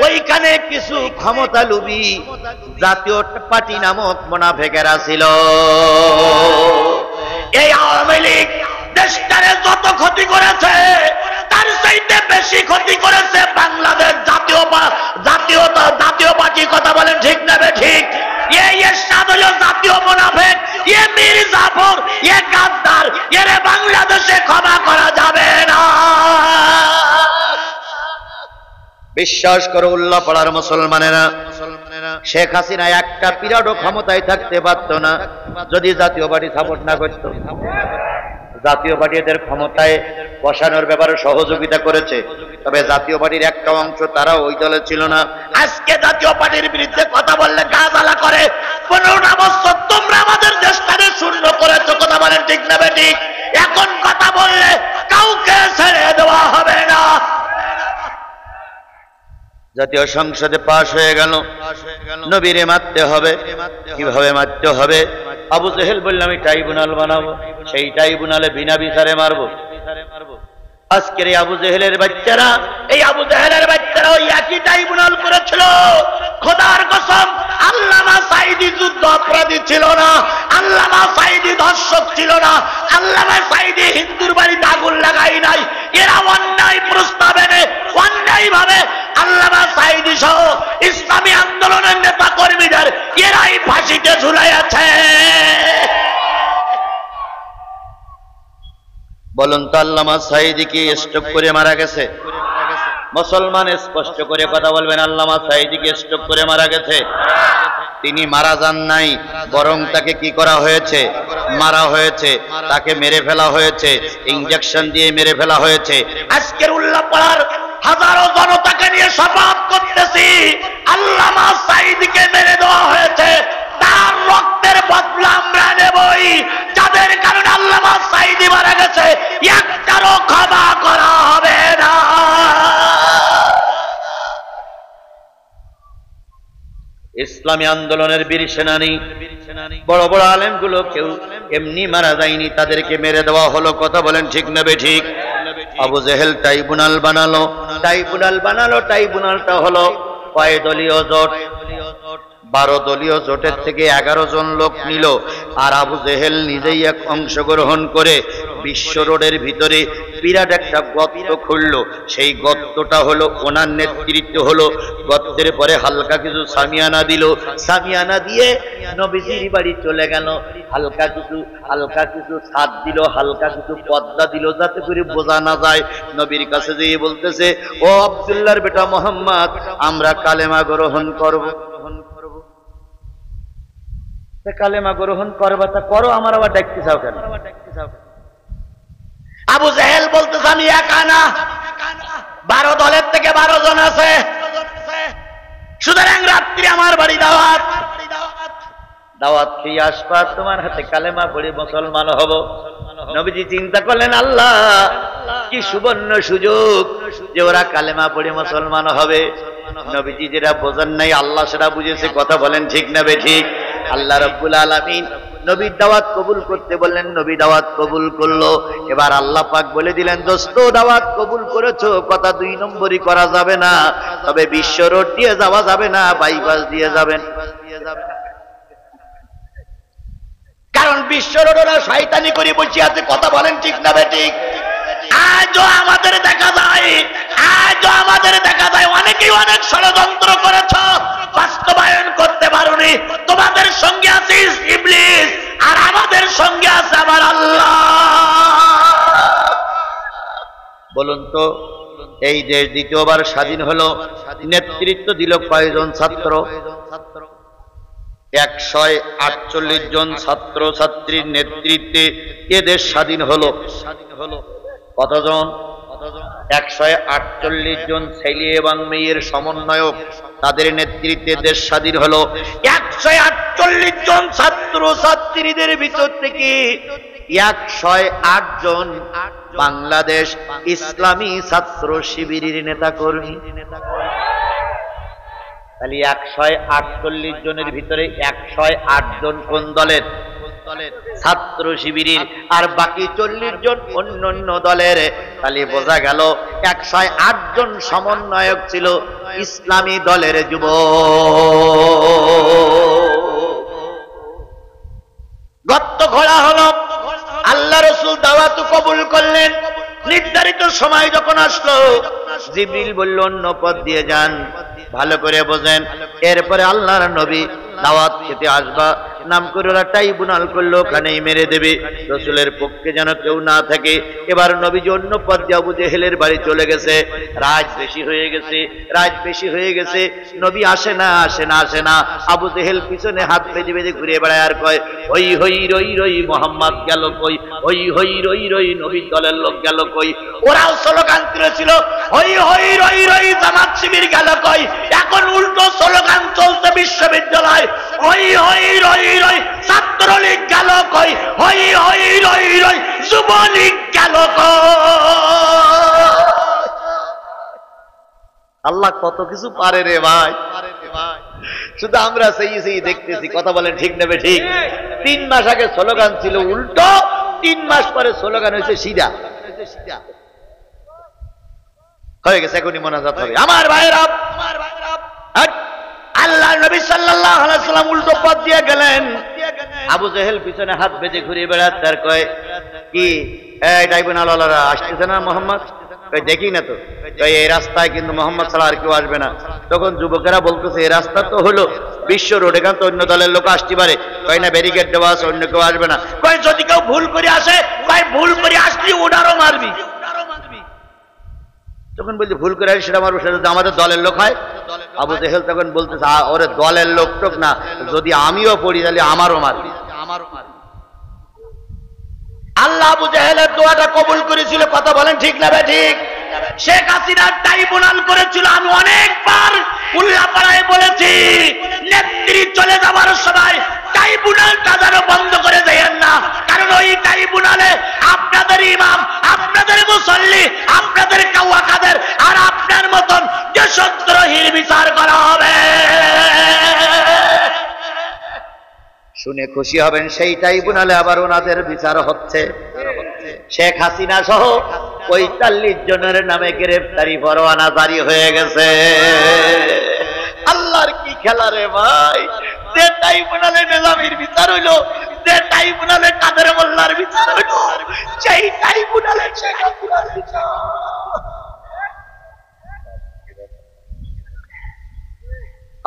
ওইখানে কিছু ক্ষমতা লোভী জাতীয় পার্টি নামক মুনাফিকেরা ছিল। এই আওয়ামী লীগ দেশটারে যত ক্ষতি করেছে তার চাইতে বেশি ক্ষতি করেছে বাংলাদেশ জাতীয় পার্টি। কথা বলেন ঠিক না ঠিক? এই এরশাদ হলো জাতীয় মুনাফিক, এ মীর জাফর, এ গাদ্দার, এরে বাংলাদেশে ক্ষমা করা যাবে না। বিশ্বাস করো উল্লাপাড়ার মুসলমানেরা, শেখ হাসিনা একটা পিরিয়ডও ক্ষমতায় থাকতে পারত না যদি জাতীয় পার্টি সাপোর্ট না করত। জাতীয় পার্টি এদের ক্ষমতায় বসানোর ব্যাপারে সহযোগিতা করেছে, তবে জাতীয় পার্টির একটা অংশ তারা ওই দলে ছিল না। আজকে জাতীয় পার্টির বিরুদ্ধে কথা বললে গা জ্বালা করে। 15টা বছর তোমরা আমাদের দেশটাকে শূন্য করেছো। কথা বলেন ঠিক না ঠিক? এখন কথা বললে কাউকে ছেড়ে দেওয়া হবে না। জাতীয় সংসদে পাশ হয়ে গেল, নবীরে মারতে হবে। কিভাবে মারতে হবে? আবু জেহেল বললাম আমি ট্রাইব্যুনাল বানাবো, সেই ট্রাইব্যুনালে বিনা বিচারে মারবো। আজকের এই আবু জেহেলের বাচ্চারা ওই একই ট্রাইব্যুনাল করেছিল। খোদার কসম, আল্লামা সাঈদী যুদ্ধ অপরাধী ছিল না, আল্লামা সাঈদী ধর্ষক ছিল না, আল্লামা সাঈদী হিন্দুর বাড়িতে আগুন লাগাই নাই। এরা অন্যায় প্রস্তাব এনে অন্যায় ভাবে আল্লামা সাঈদী সহ ইসলামী আন্দোলনের নেতা কর্মীদের এরাই ফাঁসিতে ঝুলাইয়াছে। বলুন তো আল্লামা সাঈদী কি স্ট্রোক করে মারা গেছে? মুসলমান স্পষ্ট করে কথা বলবেন, আল্লামা সাঈদী কি স্ট্রোক করে মারা গেছে? তিনি মারা যান নাই, বরং তাকে কি করা হয়েছে? মারা হয়েছে, তাকে মেরে ফেলা হয়েছে, ইনজেকশন দিয়ে মেরে ফেলা হয়েছে। আজকের উল্লাপাড়ার হাজারো জনতাকে নিয়ে শপথ করতেছি, আল্লামা সাঈদীকে মেরে দেওয়া হয়েছে, তার রক্তের বদলা আমরা নেবই। যাদের কারণে আল্লামা সাঈদী মারা গেছে একটারও ক্ষমা করা হবে না। ইসলামী আন্দোলনের বীর সেনানী বড় বড় আলেমগুলো কেউ এমনি মারা যায়নি, তাদেরকে মেরে দেওয়া হলো। কথা বলেন ঠিক না বেঠিক? আবু জেহেল ট্রাইব্যুনাল বানালো। ট্রাইব্যুনালটা হলো কয় দলীয় জোট? 12 দলীয় জোটের থেকে 11 জন লোক নিল। আর আবু জেহেল নিজেই এক অংশগ্রহণ করে বিশ্ব রোডের ভিতরে বিরাট একটা গর্ত খুললো। সেই গর্তটা হলো ওনার নেতৃত্ব হলো। গর্তের পরে হালকা কিছু সামিয়ানা দিল, সামিয়ানা দিয়ে নবীজির বাড়ি চলে গেল। হালকা কিছু ছাদ দিল, হালকা কিছু পর্দা দিল, যাতে করে বোঝা না যায়। নবীর কাছে যেয়ে বলতেছে, ও আব্দুল্লাহর বেটা মোহাম্মদ, আমরা কালেমা গ্রহণ করব। কালেমা গ্রহণ করবা তা করো, আমার আবার ডাকতে চাও কেন? আবু জেহেল বলতেছে আমি একা না, 12 দলের থেকে 12 জন আছে। সুতরাং রাত্রি আমার বাড়ি দাওয়াত খেয়ে আসবা, তোমার হাতে কালেমা পড়ে মুসলমান হব। নবীজি চিন্তা করলেন, আল্লাহ কি সুবর্ণ সুযোগ যে ওরা কালেমা পড়ে মুসলমান হবে। নবীজি যেটা বোঝেন নাই আল্লাহ সেটা বুঝেছে। কথা বলেন ঠিক না বেঠিক? আল্লাহ রাব্বুল আলামিন নবীর দাওয়াত কবুল করতে বললেন, নবী দাওয়াত কবুল করলো। এবার আল্লাহ পাক বলে দিলেন, দোস্ত দাওয়াত কবুল করেছো, কথা 2 নম্বরই করা যাবে না, তবে বিশ্ব রোড দিয়ে যাওয়া যাবে না, বাইপাস দিয়ে যাবেন। কারণ বিশ্ব রোড ওরা শয়তানি করে বসে আছে। কথা বলেন ঠিক না বেঠিক? আজও আমাদের দেখা যায় অনেকেই অনেক ষড়যন্ত্র করেছ, বাস্তবায়ন করতে পারোনি। তোমাদের সঙ্গে আছে ইবলিস, আর আমাদের সঙ্গে আছে আমার আল্লাহ। বলুন তো, এই দেশ দ্বিতীয়বার স্বাধীন হলো, নেতৃত্ব দিল কয়জন ছাত্র? 148 জন ছাত্র ছাত্রীর নেতৃত্বে এ দেশ স্বাধীন হলো। কতজন? 148 জন ছেলে এবং মেয়ের সমন্বয়ক, তাদের নেতৃত্বে দেশ স্বাধীন হলো। 148 জন ছাত্র ছাত্রীদের ভিতর থেকে 108 জন বাংলাদেশ ইসলামী ছাত্র শিবিরের নেতা কর্মী। তাহলে 148 জনের ভিতরে 108 জন কোন দলের? ছাত্র শিবিরের, আর বাকি 40 জন অন্য দলের। তাহলে বোঝা গেল 108 জন সমন্বয়ক ছিল ইসলামী দলের যুবক। গর্ত খোঁড়া হলো, আল্লাহ রাসূল দাওয়াত কবুল করলেন। নির্ধারিত সময় যখন আসলো, জিবরিল বলল অন্য পথ দিয়ে যান। ভালো করে বোঝেন, এরপরে আল্লাহর নবী দাওয়াত খেতে আসবা, নাম করে ওরা ট্রাইব্যুনাল করলো, ওখানেই মেরে দেবে। রাসূলের পক্ষে যেন কেউ না থাকে। এবার নবীজি অন্য পথ দিয়ে আবু জেহেলের বাড়ি চলে গেছে। রাত বেশি হয়ে গেছে, নবী আসে না। আবু জেহেল পিছনে হাত বেঁধে বেঁধে ঘুরে বেড়ায় আর কয়, হই হই রই রই মোহাম্মদ গেল কই, হই হই রই রই নবীর দলের লোক গেল কই। ওরাও স্লোগান তুলেছিল, হই হই রই রই জামাত শিবির গেল কই। এখন উল্টো স্লোগান চলছে বিশ্ববিদ্যালয়, হই হই রই রই ছাত্রলীগ গেল কই, হই হই রই রই যুবলীগ গেল কই। আল্লাহ কত কিছু পারে রে ভাই, শুধু আমরা সেই দেখতেছি। কথা বলেন ঠিক নেবে ঠিক? 3 মাস আগে স্লোগান ছিল উল্টো, 3 মাস পরে স্লোগান হয়েছে সিধা। হয়ে গেছে, এখনই মোনাজাত হবে। আমার ভাইরা, আল্লাহ নবী সাল্লাল্লাহু আলাইহি ওয়াসাল্লাম উল্টো পথ দিয়ে গেলেন। আবু জেহেল পিছনে হাত বেঁধে ঘুরে বেড়াচ্ছে আর কয়, কি এই ট্রাইব্যুনাল ওয়ালারা আসতেছে না মোহাম্মদ? দেখি না তো, এই রাস্তায় কিন্তু মোহাম্মদ ছাড়া আর কেউ আসবে না। তখন যুবকেরা বলতেছে, এই রাস্তা তো হলো বিশ্ব রোড, এখান তো অন্য দলের লোক আসতে পারে। কয় না, ব্যারিকেড দেওয়া আছে, অন্য কেউ আসবে না। কয় যদি কেউ ভুল করে আসে, কয় ভুল করে আসলি ওনারও মারবি। তখন বলছে ভুল করে আসি সেটা মারবো, সেটা যদি আমাদের দলের লোক হয়। আবু জেহেল তখন বলতেছে, ওরে দলের লোক টোক না, যদি আমিও পড়ি তাহলে আমারও মারবি। আল্লাহ আবু জেহেলের দোয়াটা কবুল করেছিল। কথা বলেন ঠিক না ঠিক? শেখ হাসিনার ট্রাইব্যুনাল করেছিল। আমি অনেকবার উল্লাপাড়ায় বলেছি, নেত্রী চলে যাবার সময় ট্রাইব্যুনালটা যেন বন্ধ করে দেন না, কারণ ওই ট্রাইব্যুনালে আপনাদের ইমাম, আপনাদের মুসল্লি, আপনাদের কাওয়াকাদের আর আপনার মতন দেশদ্রোহীর বিচার করা হবে। শুনে খুশি হবেন, সেই ট্রাইব্যুনালে আবার ওনাদের বিচার হচ্ছে। শেখ হাসিনা সহ 45 জনের নামে গ্রেফতারি পরোয়ানা জারি হয়ে গেছে। আল্লাহর কি খেলা রে ভাই! যে ট্রাইব্যুনালে নিজামীর বিচার হইলো, যে ট্রাইব্যুনালে কাদের মোল্লার বিচার হইলো, সেই ট্রাইব্যুনালে শেখ হাসিনার বিচার।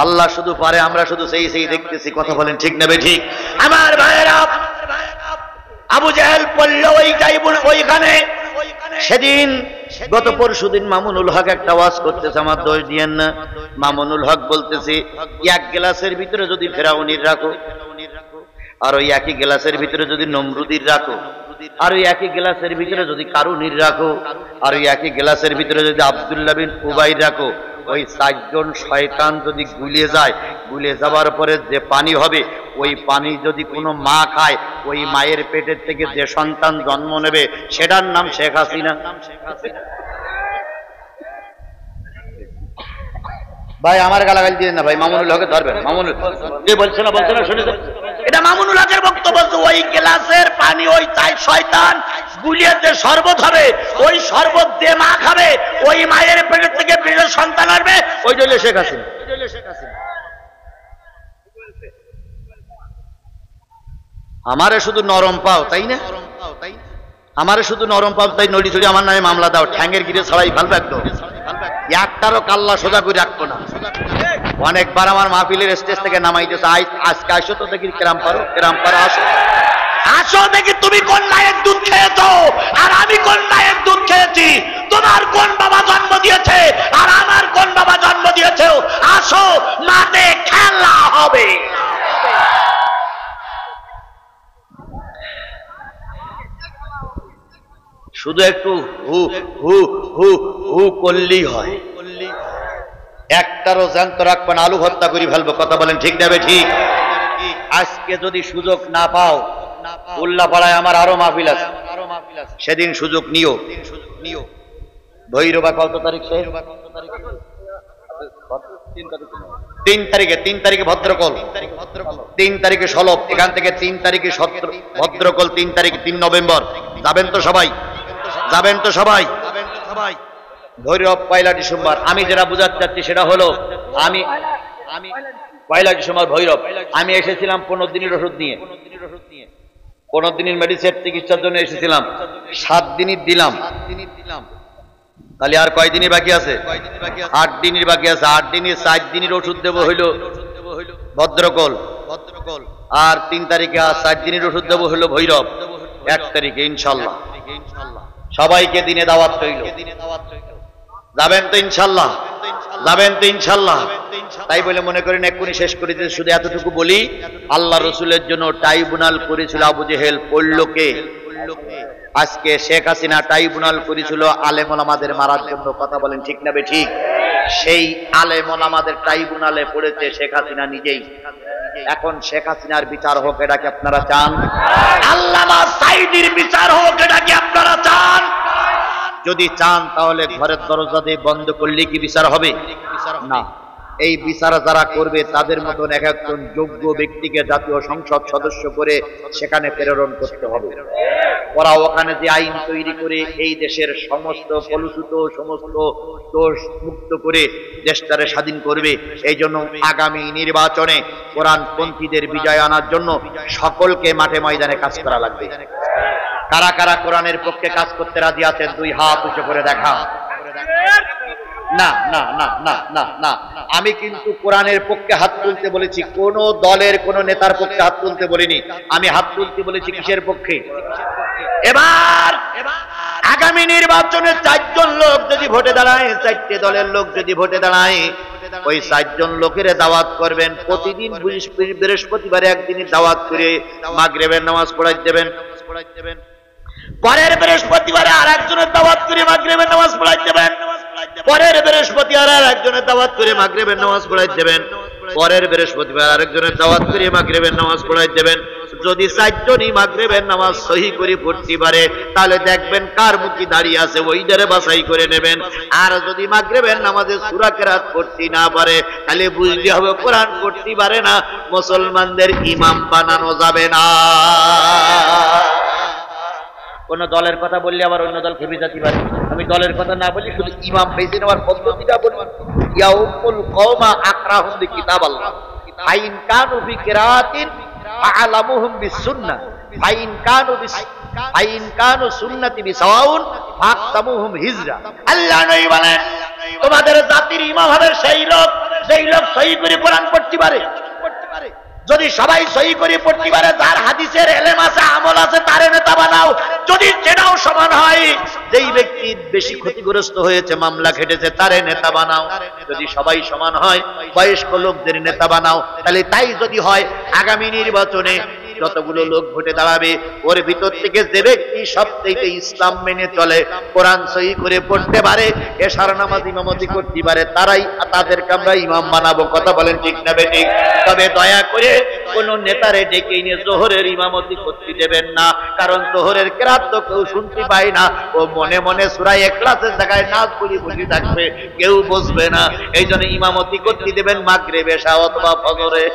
আল্লাহ শুধু পারে, আমরা শুধু সেই দেখতেছি। কথা বলেন ঠিক নেবে ঠিক? আমার ভাইয়েরা, আবু জেহেল পড়ল ওই ট্রাইব্যুনাল ওইখানে। সেদিন গত পরশুদিন মামুনুল হক একটা ওয়াজ করতেছে, আমার দোষ দিয়েন না। মামুনুল হক বলতেছে, এক গ্লাসের ভিতরে যদি ফেরাউনির রাখো, আর ওই একই গ্লাসের ভিতরে যদি নমরুদির রাখো, আর ওই একই গ্লাসের ভিতরে যদি কারুনির রাখো, আর ওই একই গ্লাসের ভিতরে যদি আব্দুল্লাহ বিন উবাই রাখো, ওই 4 জন শয়তান যদি গুলিয়ে যায়, গুলে যাবার পরে যে পানি হবে, ওই পানি যদি কোনো মা খায়, ওই মায়ের পেটের থেকে যে সন্তান জন্ম নেবে সেটার নাম শেখ হাসিনা। ভাই আমার গালাগালি দিয়ে না ভাই, মামুনুল হকে ধরবেন। মামুনুল বলছে না শুনেছে, এটা মামুনুল হকের বক্তব্য। ওই গ্লাসের পানি ওই 4 শয়তান গুলিয়ে যে শরবত হবে, ওই শরবত যে মা খাবে, ওই মায়ের পেটের থেকে যে সন্তান আসবে, ওই জন্য শেখ হাসিনা। আমারে শুধু নরম পাও তাই না? আমারে শুধু নরম পাও তাই নড়ি চড়ি আমার নামে মামলা দাও, ঠ্যাঙ্গের গিরে সবাই ভালো একদম, একটারও কাল্লা সোজা করে রাখতো না। অনেকবার আমার মাহফিলের স্টেজ থেকে নামাইতেছে, আজকে আসো তো দেখি কেরাম পারো আসো, আসো দেখি তুমি কোন মায়ের দুধ খেয়েছো আর আমি কোন মায়ের দুধ খেয়েছি, তোমার কোন বাবা জন্ম দিয়েছে আর আমার কোন বাবা জন্ম দিয়েছে, আসো মাঠে খেলা হবে। শুধু একটু হু হু হু হু করলেই হয়, একটারও জ্যান্ত রাখবেন, আলু ভর্তা করে ফেলবো। কথা বলেন ঠিক যাবে ঠিক? আজকে যদি সুযোগ না পাও, উল্লাপাড়ায় আমার আরো মাহফিল আছে, সেদিন সুযোগ নিও। ভৈরবা কত তারিখ? 3 তারিখে ভদ্রকল, 3 তারিখে সলভ, এখান থেকে 3 তারিখে ভদ্রকল, 3 তারিখ 3 নভেম্বর। যাবেন তো সবাই? যাবেন তো সবাই? ভৈরব 1 ডিসেম্বর। আমি যেটা বুঝাতে চাচ্ছি সেটা হলো, আমি 1 ডিসেম্বর ভৈরব। আমি এসেছিলাম 15 দিনের ওষুধ নিয়ে, 15 দিনের মেডিসিন চিকিৎসার জন্য এসেছিলাম। 7 দিনই দিলাম, তাহলে আর কয় দিনই বাকি আছে? 8 দিনই বাকি আছে। 8 দিনের 4 দিনের ওষুধ দেবো হইলো ভদ্রকল, আর 3 তারিখে আর 4 দিনের ওষুধ দেবো হইলো ভৈরব 1 তারিখে ইনশাল্লাহ। সবাইকে দিনে দাওয়াত রইল। যাবেন তো ইনশাল্লাহ? যাবেন তো ইনশাল্লাহ? তাই বলে মনে করেন এক্ষুনি শেষ করে দিতে, শুধু এতটুকু বলি, আল্লাহ রসুলের জন্য ট্রাইব্যুনাল করেছিল আবু জেহেল, পড়ল কে? আজকে শেখ হাসিনা ট্রাইব্যুনাল করেছিল আলেম ওলামাদের মারার জন্য। কথা বলেন ঠিক না বেঠিক? সেই আলেম ওলামাদের ট্রাইব্যুনালে পড়েছে শেখ হাসিনা নিজেই। এখন শেখ হাসিনার বিচার হোক, এটা কি আপনারা চান? আল্লামা সাঈদীর বিচার হোক, এটা কি আপনারা চান? যদি চান তাহলে ঘরের দরজা দিয়ে বন্ধ করলে কি বিচার হবে? না। এই বিচার যারা করবে তাদের মতন এক একজন যোগ্য ব্যক্তিকে জাতীয় সংসদ সদস্য করে সেখানে প্রেরণ করতে হবে। ওরা ওখানে যে আইন তৈরি করে এই দেশের সমস্ত কলুষিত, সমস্ত দোষ মুক্ত করে দেশটারে স্বাধীন করবে। এই জন্য আগামী নির্বাচনে কোরআনপন্থীদের বিজয় আনার জন্য সকলকে মাঠে ময়দানে কাজ করা লাগবে। কারা কারা কোরআনের পক্ষে কাজ করতে রাজি আছেন? 2 হাত উঁচু করে দেখা। না না না না না না, আমি কিন্তু কোরআনের পক্ষে হাত তুলতে বলেছি, কোন দলের কোন নেতার পক্ষে হাত তুলতে বলিনি। আমি হাত তুলতে বলেছি কিসের পক্ষে? এবার আগামী নির্বাচনে 4 জন লোক যদি ভোটে দাঁড়ায়, 4টে দলের লোক যদি ভোটে দাঁড়ায়, ওই 4 জন লোকের দাওয়াত করবেন। প্রতিদিন বৃহস্পতিবারে একদিনই দাওয়াত করে মাগরিবের নামাজ পড়াই দেবেন। পরের বৃহস্পতিবারে আর একজনের দাওয়াত করে মাগরিবের নামাজ পড়াই দেবেন। পরের বৃহস্পতিবার আর একজনের দাওয়াত করে মাগরিবের নামাজ পড়াই দেবেন। পরের বৃহস্পতিবার আরেকজনের দাওয়াত করে মাগরিবের নামাজ পড়াই দেবেন। যদি 4 জনই মাগরিবের নামাজ সহি করে পড়তে পারে, তাহলে দেখবেন কার মুখে দাঁড়িয়ে আছে ওইটারে বাছাই করে নেবেন। আর যদি মাগরিবের নামাজে সূরা কেরাত পড়তে না পারে, তাহলে বুঝতে হবে কোরআন পড়তে পারে না, মুসলমানদের ইমাম বানানো যাবে না। কোন দলের কথা বললে আবার অন্য দল খেপে যেতে পারে। আমি দলের কথা না বলি, শুধু ইমাম বেশি নেওয়ার পদ্ধতিটা বলি। ইয়াউমুল কওমা আকরাহুম বিকিতাবাল্লাহ আইন কানু বিকিরাতিন আ'লামুহুম বিসুন্নাহ আইন কানু সুন্নতি বিসাওয়াউন ফাকতামুহুম হিজরা। আল্লাহ নবী বলেন, তোমাদের জাতির ইমাম হবে সেই লোক যেই লোক সহি করে কোরআন পড়তে পারে। যদি সবাই সহি করে পড়তে পারে, যার হাদিসের এলেম আছে, আমল আছে, তারে নেতা বানাও। যদি সেটাও সমান হয়, যেই ব্যক্তি বেশি ক্ষতিগ্রস্ত হয়েছে, মামলা খেটেছে, তারে নেতা বানাও। যদি সবাই সমান হয়, বয়স্ক লোকদের নেতা বানাও। তাহলে তাই যদি হয়, আগামী নির্বাচনে যতগুলো লোক ভোটে দাঁড়াবে, ওর ভিতর থেকে যে ব্যক্তি সবচেয়ে ইসলাম মেনে চলে, কোরআন সহি করে পড়তে পারে, এশার নামাজ ইমামতি করতে পারে, তাদেরকে আমরা ইমাম বানাবো। কথা বলেন ঠিক না বেঠিক? তবে দয়া করে কোন নেতারে ডেকে নিয়ে জোহরের ইমামতি করতে দেবেন না, কারণ জোহরের কেরাত তো কেউ শুনতে পায় না। ও মনে মনে সূরা ইখলাসের জায়গায় নাচ বলি বসে থাকবে, কেউ বুঝবে না। এই জন্য ইমামতি করতে দেবেন মাগরিব, এশা অথবা ফজরে।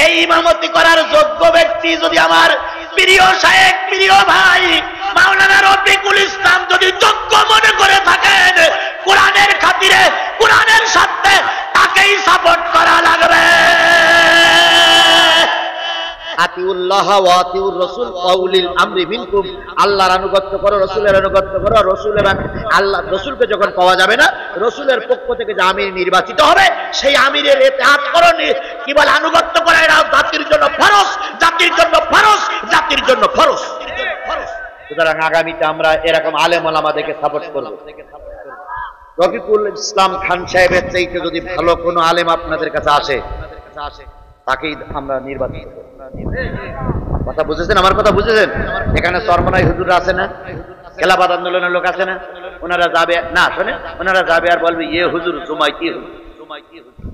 এই ইমামতি করার যোগ্য ব্যক্তি যদি আমার প্রিয় শায়েখ, প্রিয় ভাই মাওলানা রফিকুল ইসলাম যদি যোগ্য মনে করে থাকেন, কোরআনের খাতিরে, কোরআনের স্বার্থে তাকেই সাপোর্ট করা লাগবে। আতিউল্লাহ ওয়া আতিউর রাসূল ওয়া উলিল আমরি মিনকুম। আল্লাহর আনুগত্য করো, রাসূলের আনুগত্য করো। রাসূল এবং আল্লাহ রাসূলকে যখন পাওয়া যাবে না, রাসূলের পক্ষ থেকে যে আমির নির্বাচিত হবে, সেই আমিরের ইতিহাদ করো, কি বলে আনুগত্য করা। এটা জাতির জন্য ফরজ, জাতির জন্য ফরজ, জাতির জন্য ফরজ। সুতরাং আগামীতে আমরা এরকম আলেম ওলামাদেরকে সাপোর্ট করব। রফিকুল ইসলাম খান সাহেবের চাইতে যদি ভালো কোনো আলেম আপনাদের কাছে আসে, তাকেই আমরা নির্বাচিত করব। কথা বুঝেছেন? আমার কথা বুঝেছেন? এখানে চরমনাই হুজুর আছে না, খেলাফত আন্দোলনের লোক আছে না, ওনারা যাবে না, শোনে, ওনারা যাবে আর বলবে ইয়ে হুজুর জুমাইতি হুজুর।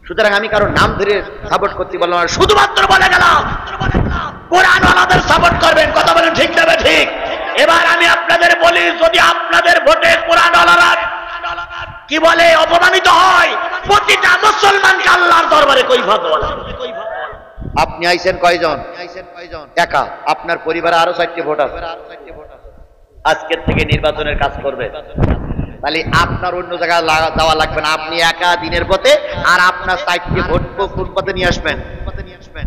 সুতরাং আমি কারো নাম ধরে সাপোর্ট করতে বললাম না, শুধুমাত্র বলে গেলাম কোরআন ওয়ালাদের সাপোর্ট করবেন। কথা বলেন ঠিক না ঠিক? এবার আমি আপনাদের বলি, যদি আপনাদের ভোটে কোরআন ওয়ালারা কি বলে অপমানিত হয়, প্রতিটা মুসলমানকে আল্লাহর দরবারে কৈফিয়ত দেওয়া লাগবে। আপনি আইছেন কয়জন? একা। আপনার পরিবারে আরো 4টি ভোট আছে, আজকের থেকে নির্বাচনের কাজ করবে। তাহলে আপনার অন্য জায়গায় যাওয়া লাগবে না, আপনি একা দিনের পথে, আর আপনার 4টি ভোট কোন পথে নিয়ে আসবেন,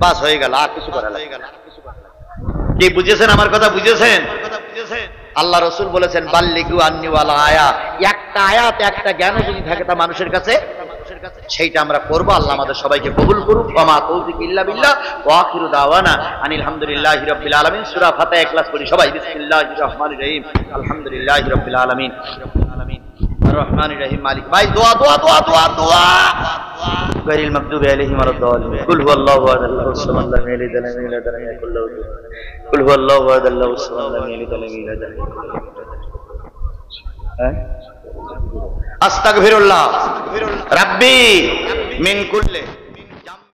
বাস হয়ে গেল, আর কিছু করা লাগবে না। কি বুঝেছেন আমার কথা? বুঝেছেন? আল্লাহ রসুল বলেছেন বাল্লিগু আন্নি ওয়ালা আয়া, একটা আয়াত একটা জ্ঞান যদি থাকে তা মানুষের কাছে, সেইটা আমরা করবো। আল্লাহ আমাদের সবাইকে কবুল করুক। ওয়া মা তৌফিক ইল্লা বিল্লাহ ওয়া আখিরু দাওয়ানা আনিল হামদুলিল্লাহি রাব্বিল আলামিন। সূরা ফাতিহা ইখলাস করি সবাই। বিসমিল্লাহির রহমানির রহিম, আলহামদুলিল্লাহি রাব্বিল আলামিন, আর রহমানির রহিম মালিক। ভাই দোয়া দোয়া দোয়া দোয়া দোয়া। গায়রিল মাগদুবি আলাইহিম ওয়ালাদ-দাল্লিন। কুল হুয়াল্লাহু আহাদ আল্লাহুস সামাদ লাম ইয়ালিদ ওয়া লাম ইউলাদ ওয়া লাম ইয়াকুল লাহু কুফুওয়ান আহাদ। কুল হুয়াল্লাহু আহাদ আল্লাহুস সামাদ লাম ইয়ালিদ ওয়া লাম ইউলাদ ওয়া লাম ইয়াকুল লাহু কুফুওয়ান আহাদ। আস্তাগফিরুল্লাহ রাব্বি মিন কুল্লি